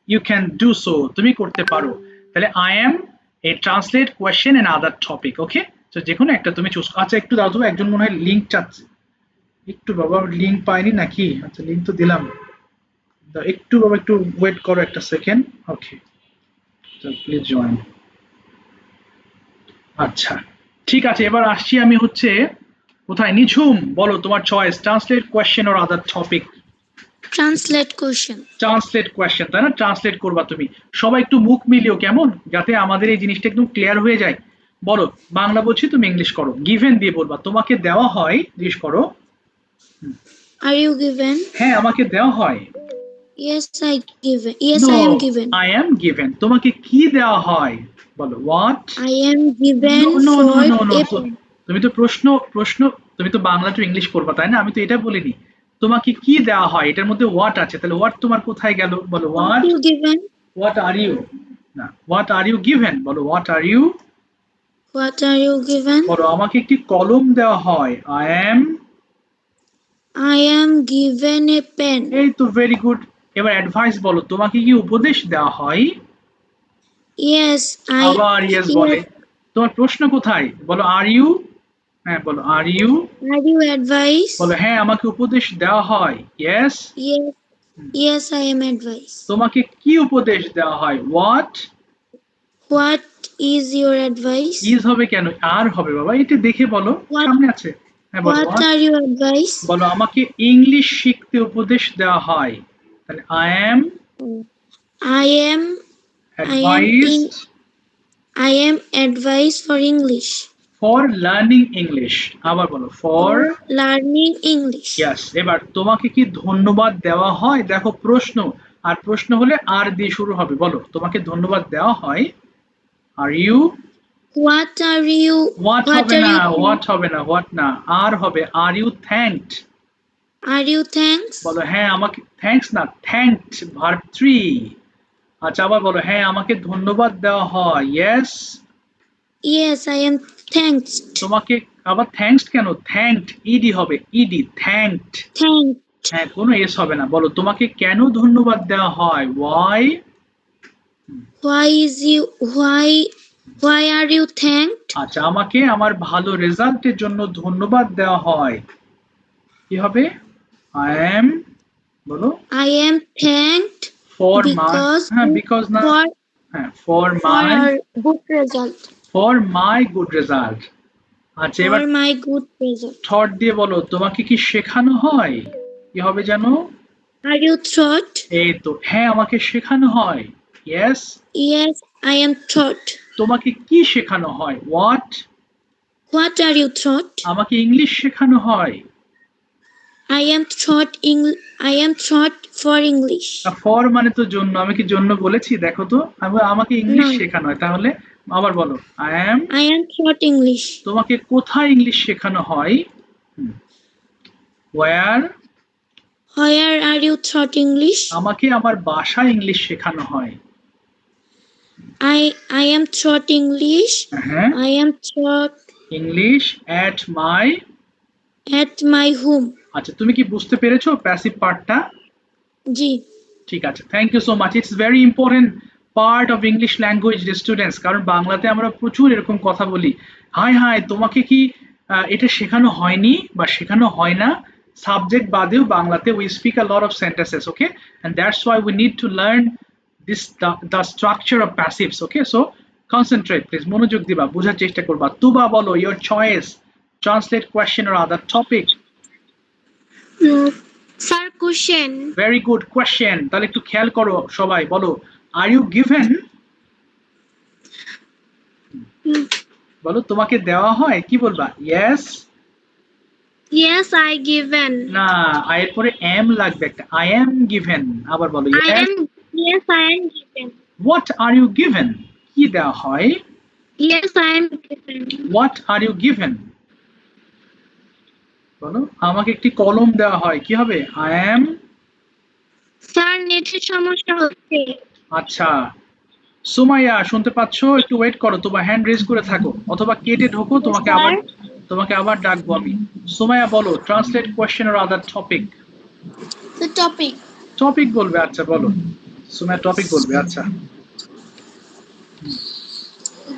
S1: you can do so. তুমি করতে পারো। তাহলে I am a translate question and other topic. Okay, তো যে কোনো একটা তুমি চুজ। আচ্ছা একটু দাও তো, একজন মনে হয় লিঙ্ক চাচ্ছে। একটু বাবা, লিঙ্ক পাইনি নাকি? আচ্ছা, লিঙ্ক তো দিলাম। একটু বাবা, একটু ওয়েট করো একটা সেকেন্ড। Okay, please join. আচ্ছা ঠিক আছে, এবার আসছি আমি হচ্ছে কোথায়। নিঝুম, বলো তোমার choice, translate question or other topic.
S3: Translate question.
S1: Translate question, তাই না? ট্রান্সলেট করবা তুমি। সবাই একটু মুখ মিলিও কেমন, যাতে আমাদের এই জিনিসটা একদম ক্লিয়ার হয়ে যায়। বলো, বাংলা বলছি, তুমি ইংলিশ করো। গিভেন দিয়ে বলবা, তোমাকে দেওয়া হয়, জিজ্ঞেস করো।
S3: Are you given?
S1: হ্যাঁ, আমাকে দেওয়া হয়।
S3: Yes, I given. Yes, I am given.
S1: I am given. তোমাকে কি দেওয়া হয়? বলো what.
S3: I am given
S1: no no
S3: for
S1: no no,
S3: a
S1: তুমি তো প্রশ্ন তুমি তো বাংলা টু ইংলিশ করবা, তাই না? আমি তো এটা বলিনি। তোমাকে কি দেওয়া হয়, এটার মধ্যে হোয়াট আছে, তাহলে হোয়াট তোমার কোথায় গেল? বলো
S3: what
S1: what.
S3: you given?
S1: What are you? না, হোয়াট আর ইউ গিভেন। বলো what are you.
S3: What are you given?
S1: বলো আমাকে একটি কলম দেওয়া হয়। I am.
S3: I am given a pen.
S1: এই তো, ভেরি গুড। এবার অ্যাডভাইস বলো, তোমাকে কি উপদেশ দেওয়া হয়?
S3: Yes,
S1: আবার ইয়েস বলে। তোমার প্রশ্ন কোথায়? বলো আর ইউ। হ্যাঁ, বলো are you.
S3: Are you advised?
S1: বলো হ্যাঁ, আমাকে উপদেশ দেওয়া হয়। Yes.
S3: Yes. Yes, I am advised.
S1: তোমাকে কি উপদেশ দেওয়া হয়? What.
S3: What is your advice?
S1: Is হবে কেন? আর হবে বাবা, এটা দেখে বলো,
S3: What-
S1: সামনে আছে। হ্যাঁ, বলো
S3: What
S1: what?
S3: are you advised?
S1: বলো আমাকে ইংলিশ শিখতে উপদেশ দেওয়া হয়। তাহলে I am
S3: I am
S1: advised
S3: I am advised for English.
S1: For learning English. আবার বলো for.
S3: For learning English.
S1: Yes. এবার তোমাকে কি ধন্যবাদ দেওয়া হয়? দেখো প্রশ্ন, আর প্রশ্ন হলে আর দিয়ে শুরু হবে। বলো তোমাকে ধন্যবাদ দেওয়া হয়। Are you.
S3: What are you?
S1: What
S3: What
S1: হবে
S3: are
S1: না,
S3: you?
S1: হোয়াট হবে না, হোয়াট না, আর হবে। Are you thanked?
S3: Are you thanks?
S1: বলো হ্যাঁ, আমাকে থ্যাঙ্কস না, থ্যাঙ্কড ভার্ব 3। আচ্ছা, আবার বলো হ্যাঁ, আমাকে ধন্যবাদ দেওয়া হয়। Yes.
S3: Yes, I am thanked.
S1: তোমাকে আবার থ্যাঙ্কস কেন? থ্যাঙ্কড ইডি হবে, ইডি থ্যাঙ্কড।
S3: Thanked.
S1: হ্যাঁ, কোনো এস হবে না। বলো তোমাকে কেন ধন্যবাদ দেওয়া হয়? Why.
S3: Why are you thanked?
S1: আচ্ছা, আমাকে আমার ভালো রেজাল্টের জন্য ধন্যবাদ দেওয়া হয়। কি হবে? I am. বলো
S3: I am thanked
S1: for my.
S3: because
S1: হ্যাঁ, বিকজ না।
S3: for
S1: হ্যাঁ, for
S3: for
S1: my.
S3: our good result.
S1: For my good result. আচ্ছা, এবার
S3: For my good result.
S1: Thought দিয়ে বলো, তোমাকে কি শেখানো হয়? কি হবে জানো?
S3: Are you taught?
S1: এই তো, হ্যাঁ আমাকে শেখানো হয়। Yes.
S3: Yes, I am taught.
S1: তোমাকে কি শেখানো হয়? What?
S3: What are you taught?
S1: আমাকে ইংলিশ শেখানো হয়।
S3: I am taught for English.
S1: For মানে তো জন্য, আমি কি জন্য বলেছি? দেখো তো, আমাকে ইংলিশ
S3: No,
S1: শেখানো হয়, তাহলে আবার বলো। I am.
S3: I am taught English.
S1: তোমাকে কোথায় ইংলিশ শেখানো হয়? Where?
S3: Where are you taught English?
S1: আমাকে আমার বাসায় ইংলিশ শেখানো হয়।
S3: I am taught English.
S1: হ্যাঁ,
S3: I am taught
S1: English at my.
S3: at my home.
S1: আচ্ছা, তুমি কি বুঝতে পেরেছো প্যাসিভ পার্টটা?
S3: জি।
S1: ঠিক আছে, thank you so much. It's very important part of English language students, কারণ বাংলাতে আমরা প্রচুর এরকম কথা বলি, হাই হাই তোমাকে কি এটা শেখানো হয়নি বা শেখানো হয় না। সাবজেক্ট বাদেও বাংলাতে we speak a lot of sentences, okay, and that's why we need to learn this the structure of passives, okay. So concentrate please, মনোযোগ দিবা, বোঝার চেষ্টা করবা। তুবা বলো your choice, translate question or other topic.
S2: Sir, question.
S1: Very good question, তাহলে একটু খেয়াল করো সবাই, বলো আর ইউ গিভেন। বলো তোমাকে দেওয়া হয়, কি বলবা? ইয়েস।
S2: Yes, I given.
S1: না, এর পরে এম লাগবে একটা, আই এম গিভেন। আবার বলো
S2: I
S1: yes.
S2: am. Yes, I am given.
S1: What are you given, কি দেওয়া হয়?
S2: Yes, I am given.
S1: What are you given. বলো আমাকে একটি কলম দেওয়া হয়, কি হবে? I M.
S2: স্যার, নেটের সমস্যা হচ্ছে।
S1: আচ্ছা, সুমাইয়া শুনতে পাচ্ছ? একটু ওয়েট করো, তোমার হ্যান্ড রেজ করে থাকো, অথবা কেটে ঢোকো, তোমাকে আবার ডাকবো আমি। সুমাইয়া বলো translate question or other topic.
S2: The topic.
S1: Topic বলবে, আচ্ছা বলো। সুমাইয়া টপিক বলবে, আচ্ছা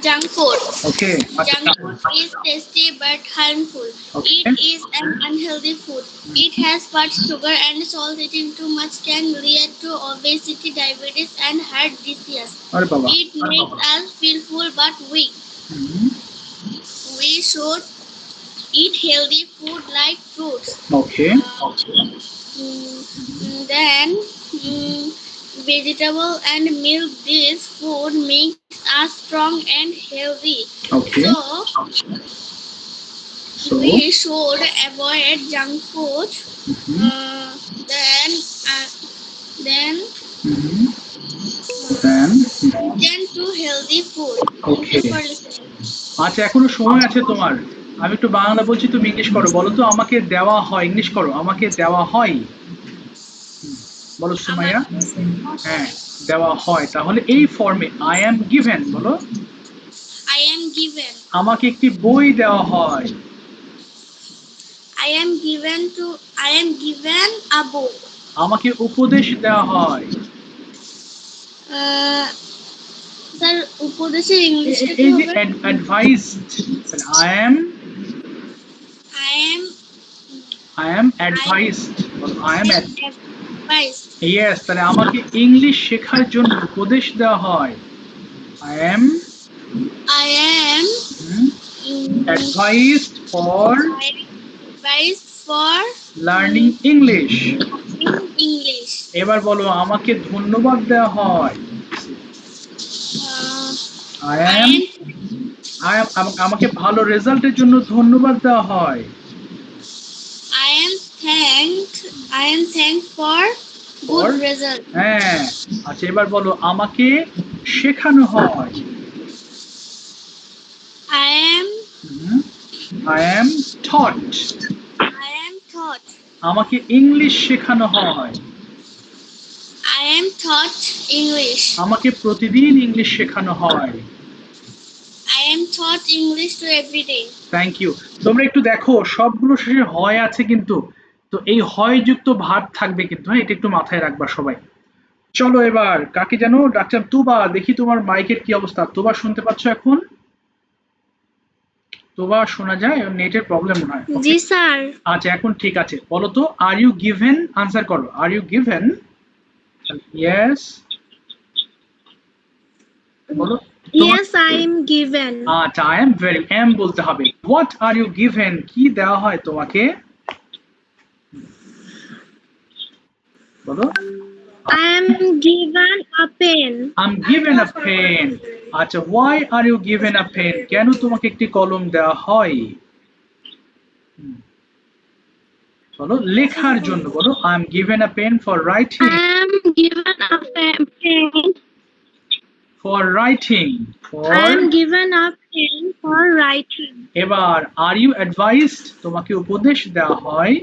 S2: Junk food.
S1: ওকে। আচ্ছা
S2: Junk food is tasty but harmful.
S1: Okay.
S2: It is an unhealthy food. It has much sugar and salt. Eating too much can lead to obesity, diabetes, and heart disease.
S1: আরে বাবা।
S2: It makes us feel full but weak.
S1: Hmm,
S2: We should eat healthy food like fruits.
S1: Okay.
S2: Then vegetable and milk. This food makes us strong and healthy.
S1: Okay. So
S2: We should avoid junk food. Then
S1: then
S2: to healthy food.
S1: Okay.
S2: Thank you for listening.
S1: আচ্ছা, এখনো সময় আছে তোমার, আমি একটু বাংলা বলছি, তুমি ইংলিশ করো। বলো তো আমাকে দেওয়া হয়, ইংলিশ করো, আমাকে দেওয়া হয়। বলো সুমাইয়া। হ্যাঁ, দেওয়া হয়, তাহলে এই ফর্মে আই এম গিভেন। বলো
S2: I am given.
S1: আমাকে একটি বই দেওয়া হয়।
S2: I am given a book.
S1: আমাকে উপদেশ দেওয়া হয়।
S2: স্যার, উপদেশের ইংলিশটা কি
S1: এই যে
S2: হবে?
S1: Advised, I am advised. I am
S2: advised.
S1: Yes, তাহলে আমাকে ইংলিশ শেখার জন্য উপদেশ দেওয়া হয়। I am
S2: I am
S1: advised for
S2: advised for
S1: learning English.
S2: English.
S1: এবার বলো আমাকে ধন্যবাদ দেওয়া হয়। আই এম আমাকে ভালো রেজাল্টের জন্য ধন্যবাদ দেওয়া হয়।
S2: I am thanked for good result.
S1: হ্যাঁ, আচ্ছা এবার বলো আমাকে শেখানো হয়। I am taught. আমাকে ইংলিশ শেখানো হয়।
S2: I am taught English.
S1: আমাকে প্রতিদিন ইংলিশ শেখানো হয়।
S2: I am taught English to every day.
S1: Thank you. তোমরা একটু দেখো সবগুলো শেষে হয় আছে কিন্তু, তো এই হয় যুক্ত ভাব থাকবে কিন্তু, হ্যাঁ এটা একটু মাথায় রাখবা সবাই। চলো এবার কাকে জানো ডাক্তার তুবা, দেখি তোমার মাইকের কি অবস্থা। তুবা শুনতে পাচ্ছ এখন? তুবা শোনা যায়? নেটের প্রবলেম মনে হয়।
S2: জি স্যার।
S1: আচ্ছা এখন ঠিক আছে, বলো তো আর ইউ গিভেন, আনসার করো। Are you given? ইয়েস বলো।
S2: Yes, I am given.
S1: আচ্ছা আই এম ভেরি, এম বলতে হবে। হোয়াট আর ইউ গিভেন, কি দেওয়া হয় তোমাকে? বলো।
S3: I am given a pen.
S1: I'm given a pen. আচ্ছা, why are you given a pen? কেন তোমাকে একটি কলম দেওয়া হয়? বলো, লেখার জন্য বলো। I'm given a pen for writing.
S3: I am given a pen.
S1: For writing.
S3: I am given a pen for writing.
S1: এবার are you advised? তোমাকে উপদেশ দেওয়া হয়।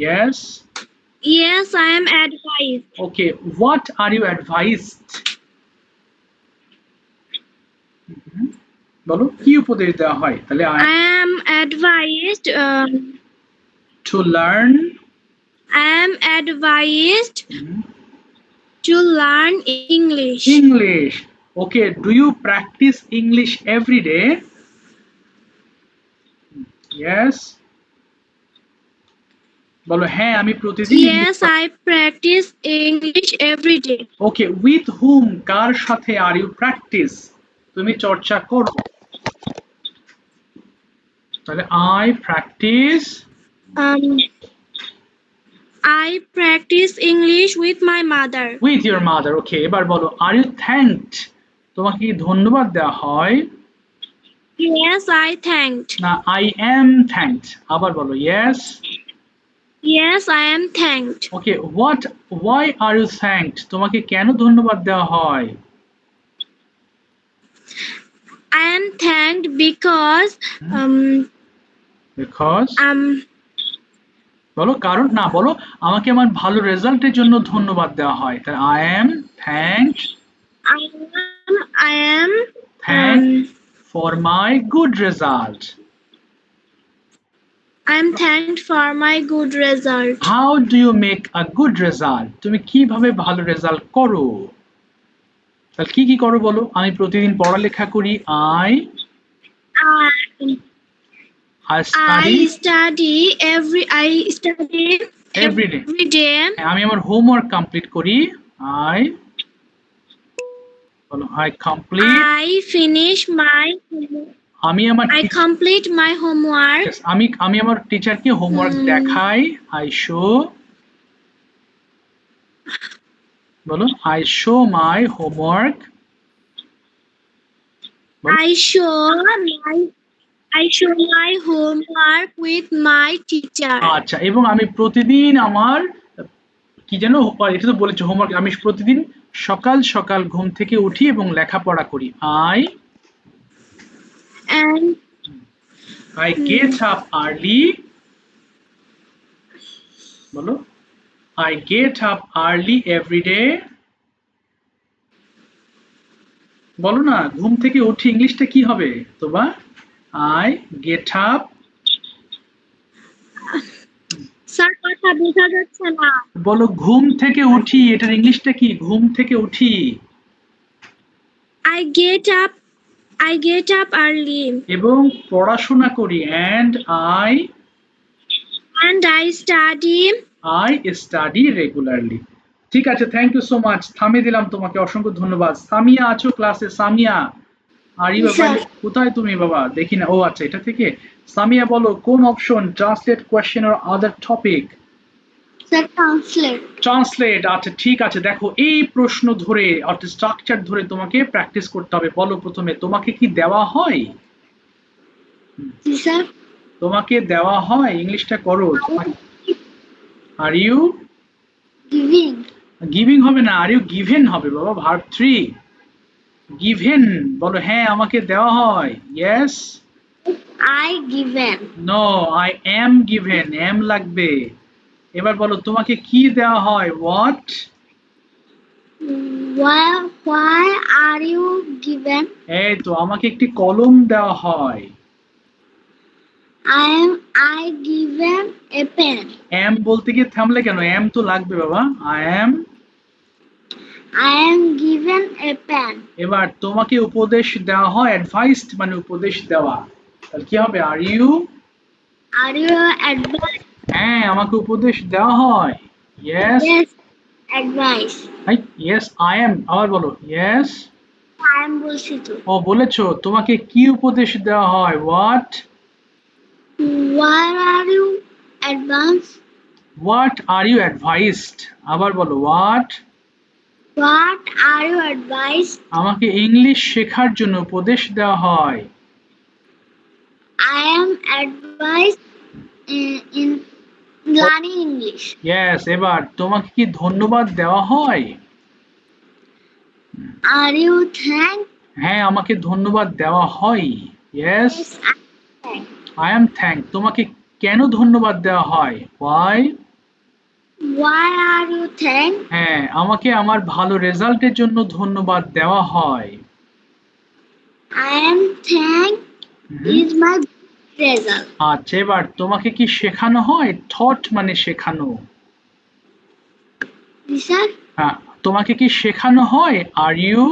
S1: Yes.
S3: Yes, I am advised.
S1: Okay, what are you advised? বলো, কি উপদেশ দেওয়া হয়? তাহলে
S3: I am advised.
S1: to learn.
S3: I am advised to learn English.
S1: English. Okay, do you practice English every day? Yes. বলো, হ্যাঁ আমি প্রতিদিন
S3: Yes, I practice English every day.
S1: Okay, with whom? কার সাথে আর ইউ প্র্যাকটিস? তুমি চর্চা করো। তাহলে I practice
S3: I practice English with my mother.
S1: with your mother. ওকে, এবার বলো are you thanked? তোমাকে কি ধন্যবাদ দেওয়া হয়?
S3: Yes, I thanked.
S1: না, I am thanked. আবার বলো yes.
S3: Yes, I am thanked.
S1: Okay, why are you thanked? তোমাকে কেন ধন্যবাদ দেওয়া হয়?
S3: I am thanked because
S1: Because বলো কারণ, না বলো আমাকে আমার ভালো রেজাল্টের জন্য ধন্যবাদ দেওয়া হয়। তাহলে I am thanked
S3: I am
S1: for my good result.
S3: I am thanked for my good result.
S1: How do you make a good result? তুমি কিভাবে ভালো রেজাল্ট করো? তাহলে কি করো বলো? আমি প্রতিদিন পড়ালেখা করি। I study every day. আমি আমার হোমওয়ার্ক কমপ্লিট করি। I complete.
S3: I finish my I complete my homework.
S1: Yes, আমি আমার টিচারকে হোমওয়ার্ক দেখাই। I show. বলো I show my homework.
S3: I show my homework with my teacher.
S1: আচ্ছা, এবং আমি প্রতিদিন আমার কি যেন এটা তো বলেছি হোমওয়ার্ক, আমি প্রতিদিন সকাল সকাল ঘুম থেকে উঠি এবং লেখাপড়া করি। I get up early. বলো I get up early every day. বলো না, ঘুম থেকে উঠি ইংলিশটা কি হবে তোবা? I get up.
S3: স্যার কথা বোঝা যাচ্ছে না।
S1: বলো ঘুম থেকে উঠি, এটার ইংলিশটা কি? ঘুম থেকে উঠি।
S3: I get up early.
S1: এবং পড়াশোনা করি and I study regularly. ঠিক আছে, থ্যাংক ইউ সো মাচ। থামিয়ে দিলাম তোমাকে, অসংখ্য ধন্যবাদ। সামিয়া আছো ক্লাসে? সামিয়া আর ইউ কোথায় তুমি বাবা? দেখি না। ও আচ্ছা, এটা থেকে। সামিয়া বলো কোন option? Translate question or other topic? Translate. আচ্ছা ঠিক আছে, দেখো এই প্রশ্ন ধরে অর্থাৎ স্ট্রাকচার ধরে তোমাকে প্র্যাকটিস করতে হবে। বলো প্রথমে তোমাকে কি দেওয়া হয়? তোমাকে দেওয়া হয়, ইংলিশটা করো। আর ইউ গিভিং হবে না, আর ইউ গিভেন হবে বাবা, ভার্ব 3 গিভেন। বলো হ্যাঁ আমাকে দেওয়া হয়। Yes.
S3: I given.
S1: No, I am given, am লাগবে। এবার বলো তোমাকে কি দেওয়া হয়? What?
S3: Why are you given?
S1: এই তো, আমাকে একটি কলম দেওয়া হয়।
S3: I given a pen.
S1: Am বলতে গিয়ে থামলে কেন? এম তো লাগবে বাবা। I am
S3: given a pen.
S1: এবার তোমাকে উপদেশ দেওয়া হয়, অ্যাডভাইসড মানে উপদেশ দেওয়া। তাহলে কি হবে? Are you
S3: advised?
S1: হ্যাঁ, আমাকে উপদেশ দেওয়া হয়। Yes.
S3: Yes, advice.
S1: Yes I am. আবার বলো ইয়েস।
S3: I am বলছি তো।
S1: ও বলেছো। তোমাকে কি উপদেশ দেওয়া হয়? What?
S3: Why are you advanced?
S1: What are you advised, আবার বলো what.
S2: What are you advised?
S1: আমাকে ইংলিশ শেখার জন্য উপদেশ দেওয়া হয়।
S2: I am advised in learning English.
S1: Yes, এবার তোমাকে কি ধন্যবাদ দেওয়া হয়?
S2: Are you thanked?
S1: হ্যাঁ, আমাকে ধন্যবাদ দেওয়া হয়। Yes,
S2: Yes, I am.
S1: I am thank. তোমাকে কেন ধন্যবাদ দেওয়া হয়? Why.
S2: Why are you thanked?
S1: হ্যাঁ, আমাকে আমার ভালো রেজাল্টের জন্য ধন্যবাদ দেওয়া হয়।
S2: I am thanked
S1: hmm.
S2: is my result.
S1: আচ্ছা, এবার তোমাকে কি শেখানো হয়? থট মানে শেখানো।
S2: Sir,
S1: হ্যাঁ, তোমাকে কি শেখানো হয়? Are you.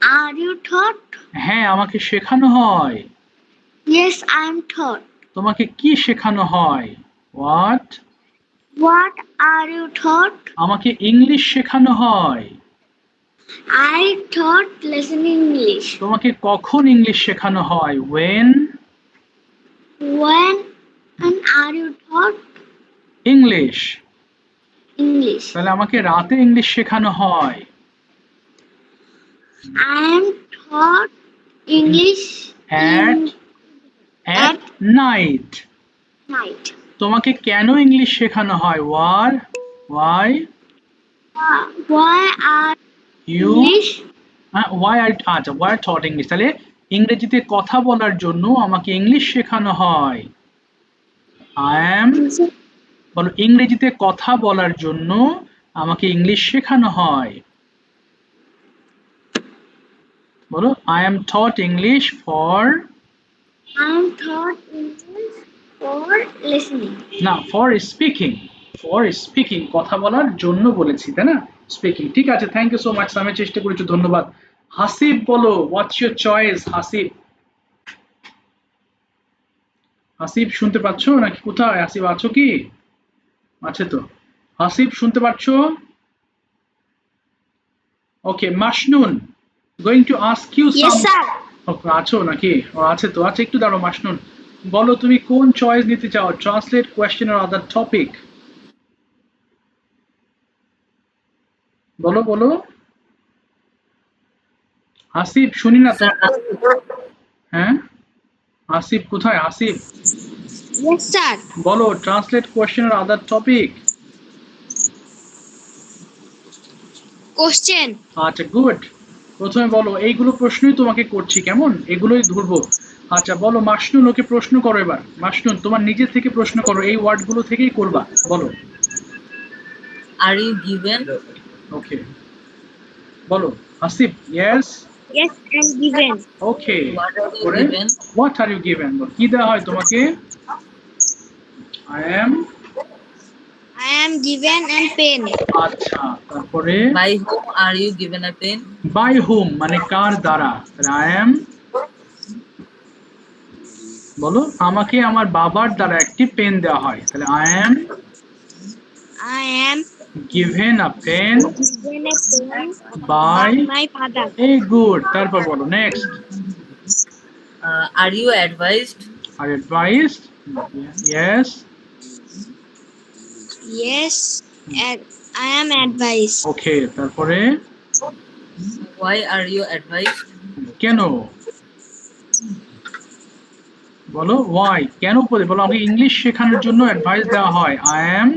S2: are you taught?
S1: হ্যাঁ, আমাকে শেখানো হয়।
S2: Yes, I am taught.
S1: তোমাকে কি শেখানো হয়? What.
S2: What are you taught?
S1: আমাকে ইংলিশ শেখানো হয়।
S2: I taught lesson English.
S1: তোমাকে কখন ইংলিশ শেখানো হয়? When.
S2: When and are you taught
S1: English.
S2: English?
S1: তাহলে আমাকে রাতে ইংলিশ শেখানো হয়।
S2: I am taught English
S1: At
S2: in
S1: at night.
S2: night.
S1: তোমাকে কেন ইংলিশ শেখানো হয়? Where. Why
S2: Why are
S1: you.
S2: English?
S1: Why are, আচ্ছা, ওয়াই থট ইংলিশ। তাহলে ইংরেজিতে কথা বলার জন্য আমাকে ইংলিশ শেখানো হয়। আই এম, বলো, ইংরেজিতে কথা বলার জন্য আমাকে ইংলিশ শেখানো হয়। বলো, I M taught English for.
S2: I am taught English for listening.
S1: না, ফর স্পিকিং। ফর স্পিকিং, কথা বলার জন্য বলেছি, তাই না? স্পিকিং। ঠিক আছে, থ্যাংক ইউ সো মাচ। আমি চেষ্টা করেছি, ধন্যবাদ। হাসিব বলো, what's your choice? Hasib, Hasib শুনতে পাচ্ছ নাকি? কোথায় হাসিব, আছো কি? আছে তো। হাসিব শুনতে পাচ্ছ? Okay, Masnun, going to ask you
S2: Yes,
S1: some.
S2: sir.
S1: Okay, আছো নাকি? ও, আছে তো। আচ্ছা, একটু দাঁড়াও মাসনুন। বলো, তুমি কোন চয়েস নিতে চাও? Translate question or other topic? বলো বলো। হাসিব শুনি না তো। হ্যাঁ, আসিফ কোথায়? Asif
S2: Yes, sir.
S1: বলো, ট্রান্সলেট কোয়েশ্চেন আর আদার টপিক।
S2: Question.
S1: আচ্ছা, গুড। প্রথমে বলো, এইগুলো প্রশ্নই তোমাকে করছি, কেমন? এগুলোই ধরবো। আচ্ছা, বলো মাসনুন, ওকে প্রশ্ন করো এবার। মাসনুন, তোমার নিজে থেকে প্রশ্ন করো, এই ওয়ার্ডগুলো থেকেই করবা। বলো।
S4: Are you given?
S1: ওকে, বলো। Asif, yes.
S2: Yes, and given.
S1: ওকে,
S4: What are you
S1: পরে
S4: given?
S1: What are you given, কি দেওয়া হয় তোমাকে? I am.
S2: I am given and pen.
S1: আচ্ছা, তারপরে
S4: By whom are you given a pen?
S1: By home মানে কার দ্বারা? I am. বলো, আমাকে আমার বাবার দ্বারা একটি পেন দেওয়া হয়, তাহলে I am
S2: I am
S1: given a pen
S2: given a pen
S1: by.
S2: by my father.
S1: এই গুড। তারপর বলো next.
S4: Are you advised?
S1: Are advised, yes.
S2: Yes, and I am advised.
S1: Okay, তারপরে
S4: Why are you advised?
S1: কেন? বলো ওয়াই, কেন বলে? বলো, আমাকে ইংলিশ শেখানোর জন্য অ্যাডভাইস দেওয়া হয়। আই এম,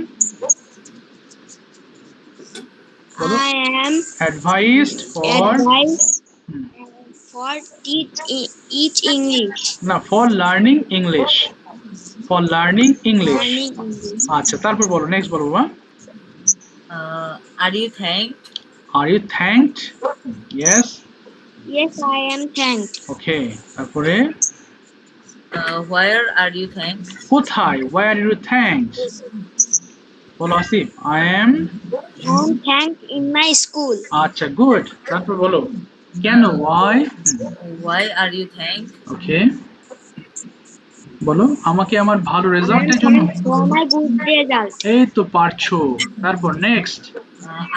S1: বলো,
S2: I am
S1: advised for.
S2: advised for each English.
S1: না, for learning English, for learning English.
S2: Learning English.
S1: আচ্ছা, তারপর বলো নেক্সট, বলো বাবা।
S4: Are you thanked?
S1: Are you thanked? Yes.
S2: Yes, I am thanked.
S1: Okay, তারপরে
S4: Where are you thanked?
S1: কোথায়? Why are you thanked? বলো Asif. I am.
S2: I am thanked in my school.
S1: আচ্ছা, গুড। তারপর বলো কেন? Why.
S4: Why are you thanked?
S1: Okay, বলো আমাকে আমার ভালো
S2: I am
S1: রেজাল্টের জন্য।
S2: thanked for my good result.
S1: এই তো পারছো। তারপর next.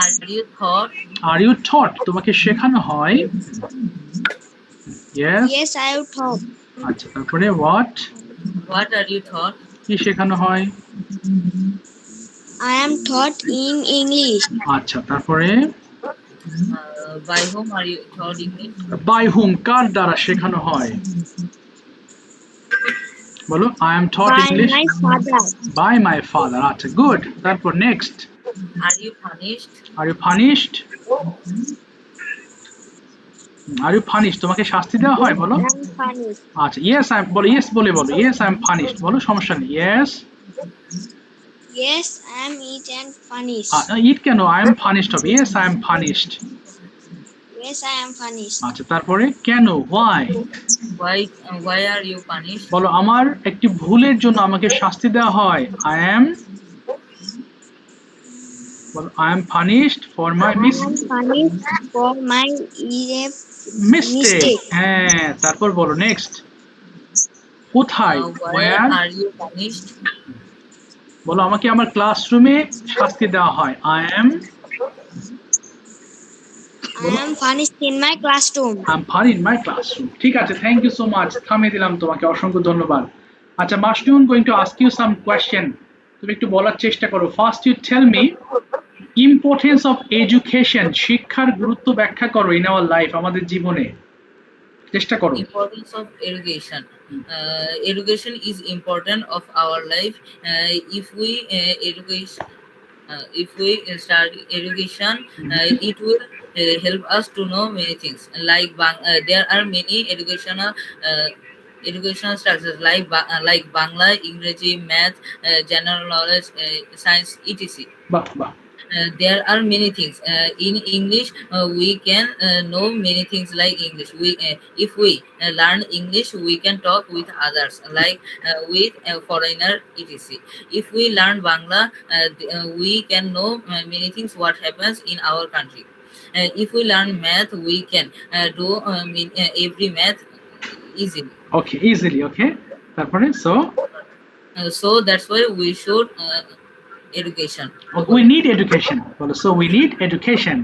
S4: Are you taught?
S1: Are you taught, তোমাকে শেখানো হয়। Yes.
S2: Yes, I am taught.
S1: আচ্ছা, তারপরে what,
S4: What are you taught?
S1: কি শেখানো হয়?
S2: I am taught in English.
S1: আচ্ছা, তারপরে
S4: By whom are you taught English?
S1: By hmm, কার দ্বারা শেখানো হয়? বলো, I am taught
S2: By
S1: English
S2: my father.
S1: By my father. আচ্ছা, গুড। তারপর next,
S4: Are you punished?
S1: Are you punished? Are you punished, তোমাকে শাস্তি দেওয়া হয়, বলো।
S2: I am punished.
S1: আচ্ছা, ইয়েস আই বলো, ইয়েস বলে বলো, ইয়েস আই এম ফানিশড, বলো, সমস্যা নেই, yes.
S2: Yes, I am eat and punished.
S1: Eat কেন, আই এম ফানিশড হবে, yes I am punished.
S2: Yes, I am punished.
S1: আচ্ছা, তারপরে কেন, why?
S4: Why are you punished?
S1: বলো, আমার একটি ভুলের জন্য আমাকে শাস্তি দেওয়া হয়, আই এম, বলো, I am punished for my
S2: I am punished for my
S1: mistake.
S2: mistake.
S1: হ্যাঁ, তারপর বলো নেক্সট, কোথায়,
S4: Why
S1: where?
S4: are you punished?
S1: বলো, আমাকে আমার ক্লাসরুমে শাস্তি দেওয়া হয়, I am,
S2: I am punished in my classroom.
S1: Fun in my classroom. ঠিক আছে, থ্যাংক ইউ সো মাচ, থামিয়ে দিলাম তোমাকে, অসংখ্য ধন্যবাদ। আচ্ছা, Masnun going to ask you some question, তুমি একটু বলার চেষ্টা করো। First you tell me importance of education, শিক্ষার গুরুত্ব ব্যাখ্যা করো ইন আওয়ার লাইফ, আমাদের জীবনে, চেষ্টা করো।
S4: Importance of education. Education is important of our life. If we education, if we study education, it will help us to know many things. Like there are many educational structures like Bangla, English, math, general knowledge, science, etc.
S1: বাহ বাহ,
S4: There are many things in English. We can know many things like English. If we learn English, we can talk with others, like with foreigner, etc. If we learn Bangla, we can know many things what happens in our country. If we learn math, we can do every math easily.
S1: Okay, easily, okay, তারপরে
S4: So that's why we should education.
S1: We need education, বলো, সো উই নিড এডুকেশন।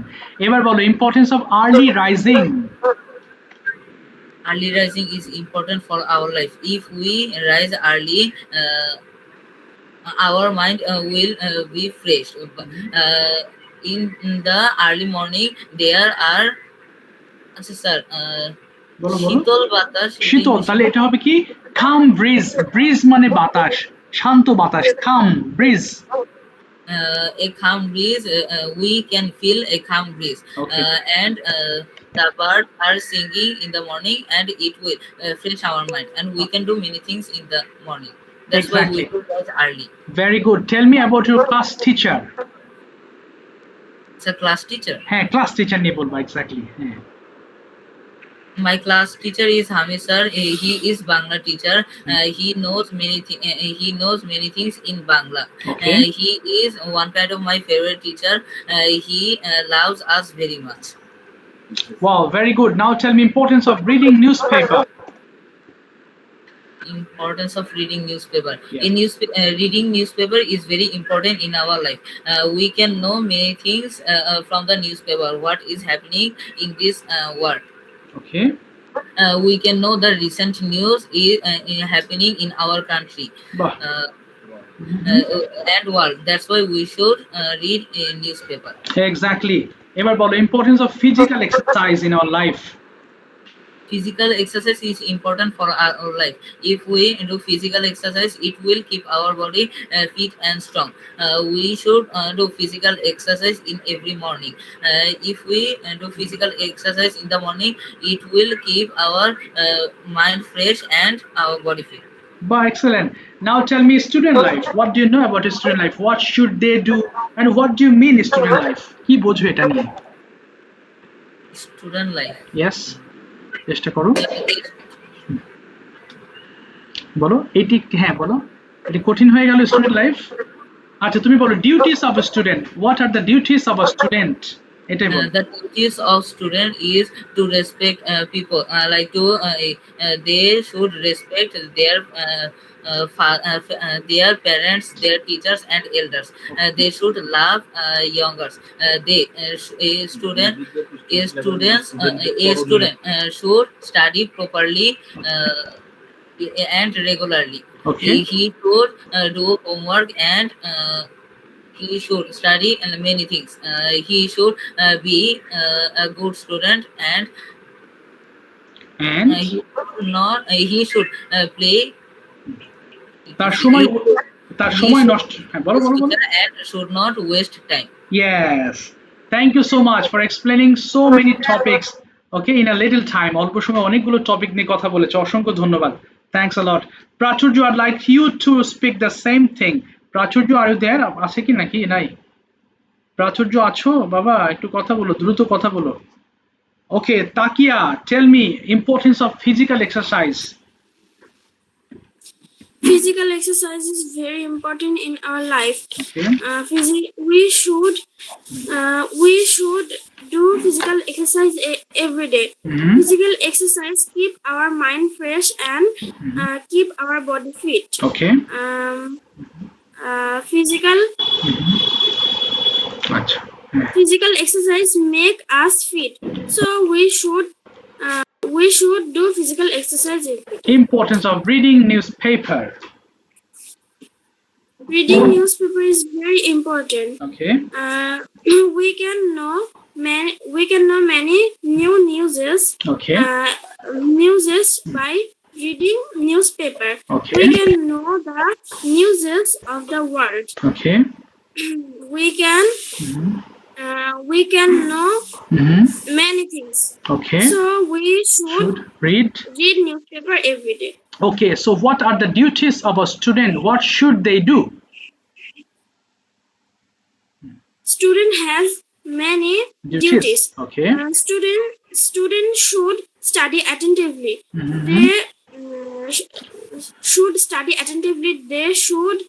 S1: এবার বলো, importance of early rising.
S4: Early rising is important for our life. If we rise early, our mind will be fresh. In the early morning, there are sir,
S1: বলো বলো,
S4: শীতল বাতাস।
S1: শীতল, তাহলে এটা হবে কি, কাম ব্রিজ, ব্রিজ মানে বাতাস, শান্ত বাতাস, কাম bridge.
S4: A calm breeze, we can feel a calm breeze.
S1: Okay.
S4: And the birds are singing in the morning, and it will fresh our mind, and we can do many things in the morning. That's why we
S1: Exactly.
S4: do rise early.
S1: Very good. Tell me about your class teacher.
S4: It's a class teacher.
S1: হ্যাঁ, ক্লাস টিচার নিয়ে বলবা, এক্স্যাক্টলি, হ্যাঁ।
S4: My class teacher is Hamid sir. He is Bangla teacher. He knows he knows many things in Bangla.
S1: Okay.
S4: He is one kind of my favorite teacher. He loves us very much.
S1: Wow, very good. Now tell me importance of reading newspaper.
S4: Importance of reading newspaper.
S1: Yeah.
S4: Reading newspaper is very important in our life. We can know many things from the newspaper. What is happening in this world?
S1: Okay.
S4: We can know the recent news is happening in our country.
S1: Bah.
S4: And world. That's why we should read a newspaper.
S1: Exactly. এবার বলো, importance of physical exercise in our life.
S4: Physical exercise is important for our life. If we do physical exercise, it will keep our body fit and strong. We should do physical exercise in every morning. If we do physical exercise in the morning, it will keep our mind fresh and our body fit.
S1: Bah, excellent. Now tell me student life. What do you know about student life? What should they do? And what do you mean student life? কি বোঝো এটা নিয়ে?
S4: Student life.
S1: Yes. চেষ্টা করো। বলো, এটি, হ্যাঁ বলো, এটি কঠিন হয়ে গেল স্টুডেন্ট লাইফ। আচ্ছা, তুমি বলো, duties of a student. What are the duties of a student? এটাই বলো।
S4: The duties of student is to respect people, like to they should respect their parents, their teachers and elders. They should love youngers. A student should study properly and regularly.
S1: Okay.
S4: He should do homework and he should study and many things. He should be a good student and
S1: And
S4: he should play.
S1: তার সময়
S4: He
S1: নষ্ট, হ্যাঁ বলো বলো বলো।
S4: and should not waste time.
S1: Yes, thank you so much for explaining so many topics, okay, in a little time. অল্প সময় অনেকগুলো টপিক নিয়ে কথা বলেছো, অসংখ্য ধন্যবাদ। Thanks a lot. প্রাচুর্য, I'd like you to speak the same thing. প্রাচুর্য, are you there? আছে কি নাকি নাই? প্রাচুর্য আছো বাবা? একটু কথা বলো, দ্রুত কথা বলো। Okay, Takia, tell me importance of physical exercise.
S3: Physical exercise is very important in our life.
S1: Okay.
S3: We should do physical exercise every day. Physical exercise keep our mind fresh and keep our body fit.
S1: Okay.
S3: Physical exercise make us fit, so we should do physical exercise every day.
S1: Importance of reading newspaper.
S3: Reading newspaper is very important.
S1: Okay.
S3: We can know many new newses.
S1: Okay.
S3: Newses by reading newspaper.
S1: Okay.
S3: We can know the newses of the world.
S1: Okay.
S3: We can know many things.
S1: Okay.
S3: So we should
S1: read
S3: newspaper every day.
S1: Okay, so what are the duties of a student? What should they do?
S3: Student has many duties.
S1: Okay.
S3: Student should study attentively. They should study attentively. They should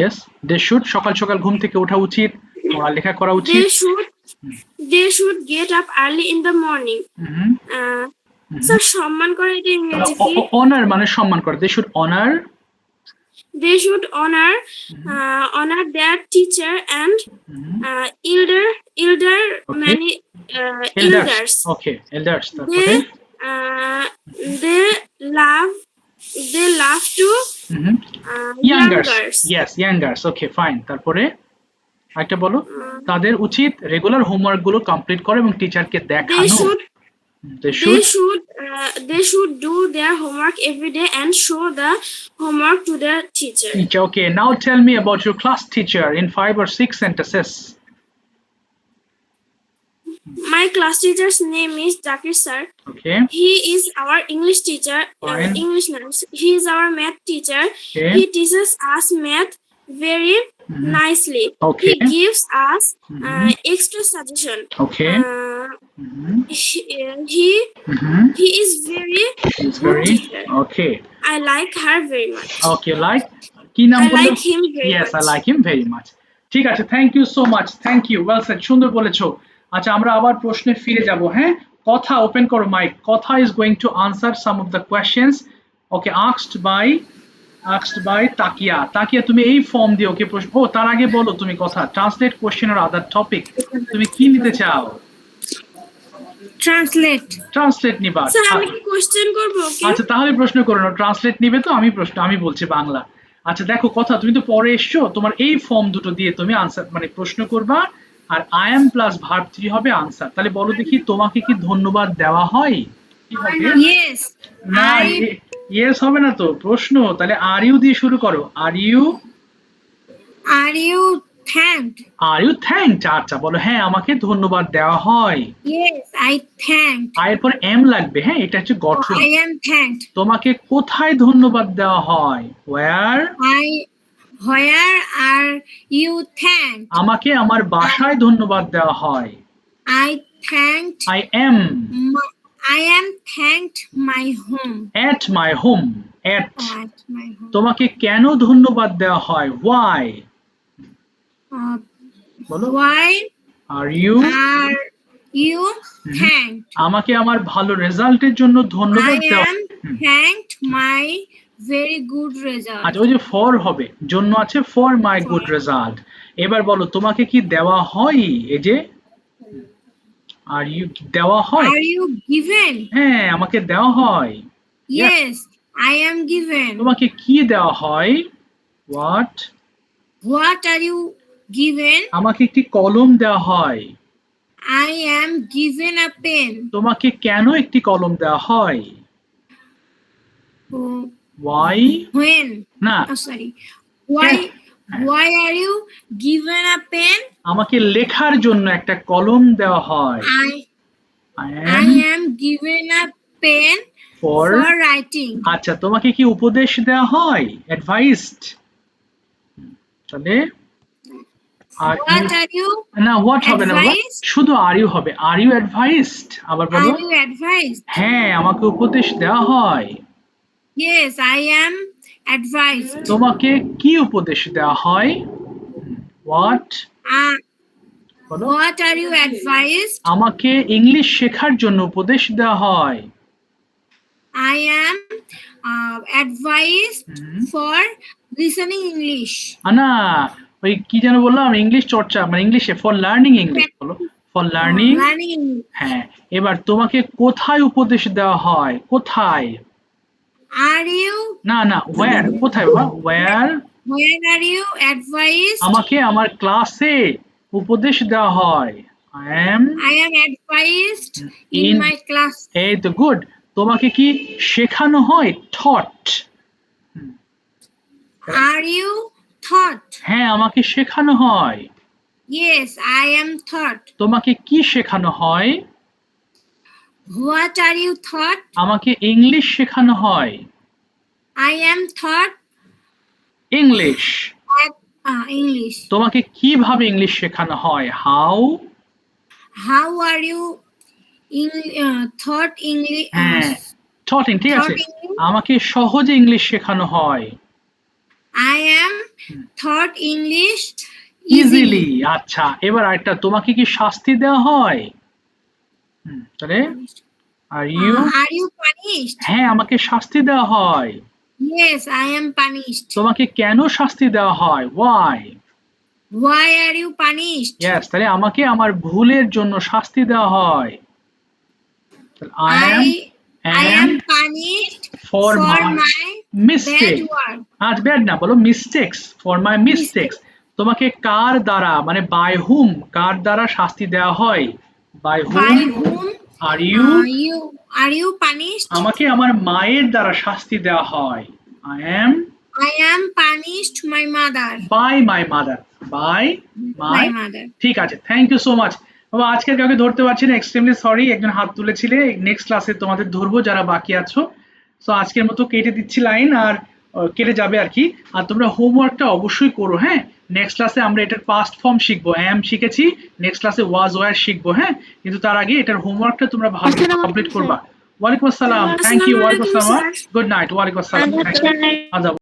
S1: Yes, they should সকাল সকাল ঘুম থেকে ওঠা উচিত, পড়ালেখা করা উচিত।
S3: They should get up early in the morning. Sir সম্মান করা এটা ইংরেজি কি?
S1: honor মানে সম্মান করা। They should honor
S3: their teacher and elder
S1: Okay.
S3: many elders.
S1: Okay, elders.
S3: They love to
S1: youngers.
S3: youngers.
S1: Yes, youngers. Okay, fine. তারপরে একটা বলো। তাদের উচিত রেগুলার হোমওয়ার্ক গুলো কমপ্লিট করা এবং টিচারকে দেখানো।
S3: They should do their homework every day and show the homework to their teacher.
S1: Okay, now tell me about your class teacher in 5 or 6 sentences.
S3: My class teacher's name is Zakir sir.
S1: Okay.
S3: He is our English teacher, English nurse. He is our math teacher.
S1: Okay.
S3: He teaches us math very nicely.
S1: Okay.
S3: He gives us extra suggestion.
S1: Okay.
S3: He is very good teacher.
S1: Okay.
S3: I like her very much.
S1: Okay, like কি নাম বললো?
S3: I like him very
S1: Yes,
S3: much.
S1: I like him very much. ঠিক আছে, thank you so much. Thank you. Well said. সুন্দর বলেছো। আচ্ছা, আমরা আবার প্রশ্নে ফিরে যাব। হ্যাঁ, কথা ওপেন করো মাইক। কথা is going to answer some of the questions. Okay, asked by Takia. Takia, তুমি এই ফর্ম দিয়ে ওকে প্রশ্ন। ও, তার আগে বলো তুমি কথা। Translate question or other topic. তুমি কি নিতে চাও? ট্রান্সলেট নিবা।
S3: স্যার আমি কি কোশ্চেন করব?
S1: আচ্ছা, তাহলে প্রশ্ন করো না। ট্রান্সলেট নিবে তো আমি বলছি বাংলা। আচ্ছা দেখো কথা, তুমি তো পরে এসছো, তোমার এই ফর্ম দুটো দিয়ে তুমি আনসার মানে প্রশ্ন করবা, আর আই এম প্লাস ভার্ব 3 হবে আনসার। তাহলে বলো দেখি, তোমাকে কি ধন্যবাদ দেওয়া হয়? কি হবে? না, ইয়েস হবে না তো প্রশ্ন। তাহলে আর ইউ দিয়ে শুরু করো। Are you thanked? আচ্ছা বলো, হ্যাঁ আমাকে ধন্যবাদ দেওয়া হয়। এর পর এম লাগবে। হ্যাঁ, এটা হচ্ছে গঠন। তোমাকে কোথায় ধন্যবাদ দেওয়া হয়?
S2: Where are you thanked?
S1: আমাকে আমার বাসায় ধন্যবাদ দেওয়া হয়। I am
S2: thanked my home.
S1: at my home.
S2: At my home.
S1: তোমাকে কেন ধন্যবাদ দেওয়া হয়? Why? বলো।
S2: Why
S1: are you
S2: thanked?
S1: আমাকে আমার ভালো রেজাল্টের জন্য ধন্যবাদ দেওয়া।
S2: I am thanked my very good result.
S1: আচ্ছা, ওই যে ফর হবে, জন্য আছে ফর মাই গুড রেজাল্ট। এবার বলো, তোমাকে কি দেওয়া হয়? এই যে আর ইউ দেওয়া হয়।
S2: Are you given?
S1: হ্যাঁ, আমাকে দেওয়া হয়।
S2: Yes, I am given.
S1: তোমাকে কি দেওয়া হয়? What?
S2: What are you given?
S1: আমাকে একটি কলম দেওয়া হয়।
S2: I am given a pen.
S1: তোমাকে কেন একটি কলম দেওয়া হয়?
S2: Oh,
S1: Why?
S2: when?
S1: না,
S2: Oh, sorry. Why are you given a pen?
S1: আমাকে লেখার জন্য একটা কলম দেওয়া হয়।
S2: I
S1: I
S2: am given a pen
S1: for
S2: for writing.
S1: আচ্ছা, তোমাকে কি উপদেশ দেওয়া হয়? Advised? তাহলে
S2: What are you?
S1: না, what হবে না বাবা,
S2: Advised?
S1: শুধু আর ইউ হবে। Are you advised? আবার বলো।
S2: Are you advised?
S1: হ্যাঁ, আমাকে উপদেশ দেওয়া হয়।
S2: Yes, I am advised.
S1: তোমাকে কি উপদেশ দেওয়া হয়? What? বলো।
S2: What are you advised?
S1: আমাকে ইংলিশ শেখার জন্য উপদেশ দেওয়া হয়।
S2: I am advised for listening English.
S1: না, ওই কি যেন বললাম, ইংলিশ চর্চা, মানে ইংলিশে ফর লার্নিং ইংলিশ বলো, ফর লার্নিং।
S2: Learning English.
S1: হ্যাঁ, এবার তোমাকে কোথায় উপদেশ দেওয়া হয়? কোথায়?
S2: Are you?
S1: না না, ওয়্যার। কোথায় বাবা? Wire?
S2: Where are you advised?
S1: আমাকে আমার ক্লাসে উপদেশ দেওয়া হয়। I am
S2: advised in
S1: in-
S2: my class.
S1: এই তো গুড। তোমাকে কি শেখানো হয়? taught?
S2: Are you taught?
S1: হ্যাঁ, আমাকে শেখানো হয়।
S2: Yes, I am taught.
S1: তোমাকে কি শেখানো হয়?
S2: What are you taught?
S1: আমাকে ইংলিশ শেখানো হয়।
S2: I am taught
S1: English.
S2: at English.
S1: তোমাকে কিভাবে ইংলিশ শেখানো হয়? How?
S2: How are you taught English?
S1: হ্যাঁ, টটিং, ঠিক আছে।
S2: Taught English?
S1: আমাকে সহজে ইংলিশ শেখানো হয়।
S2: I am taught English
S1: easily. আচ্ছা, এবার আরেকটা, তোমাকে কি শাস্তি দেওয়া হয়? তাহলে are you?
S2: Are you punished?
S1: হ্যাঁ, আমাকে শাস্তি দেওয়া হয়।
S2: Yes, I am punished.
S1: তোমাকে কেন শাস্তি দেওয়া হয়? Why?
S2: Why are you punished?
S1: Yes, তাহলে আমাকে আমার ভুলের জন্য শাস্তি দেওয়া হয়।
S2: I am punished
S1: for my
S2: my
S1: mistake.
S2: bad work.
S1: আজ ব্যাড না, বলো মিস্টেক্স, ফর মাই মিস্টেক্স। তোমাকে কার দ্বারা, মানে বাই হুম, কার দ্বারা শাস্তি দেওয়া হয়? By
S2: By
S1: whom?
S2: whom
S1: are you?
S2: are you punished?
S1: আমাকে আমার মায়ের দ্বারা শাস্তি দেওয়া হয়।
S2: I am punished my mother.
S1: By my mother. By my.
S2: My mother.
S1: ঠিক আছে, থ্যাংক ইউ সো মাচ। বাবা, আজকে কাউকে ধরতে পারছি না, এক্সট্রিমলি সরি। একজন হাত তুলেছিলে, নেক্সট ক্লাসে তোমাদের ধরবো যারা বাকি আছো। সো আজকের মতো কেটে দিচ্ছি লাইন, আর কেটে যাবে আর কি। আর তোমরা হোমওয়ার্কটা অবশ্যই করো, হ্যাঁ। নেক্সট ক্লাসে আমরা এটার পাস্ট ফর্ম শিখবো, অ্যাম শিখেছি, নেক্সট ক্লাসে ওয়াজ ওয়্যার শিখবো, হ্যাঁ। কিন্তু তার আগে এটার হোমওয়ার্কটা তোমরা ভালো কমপ্লিট করবা। ওয়ালাইকুম আসসালাম, থ্যাংক ইউ। ওয়ালাইকুম আসসালাম, গুড নাইট। ওয়ালাইকুম আসসালাম, থ্যাংক ইউ।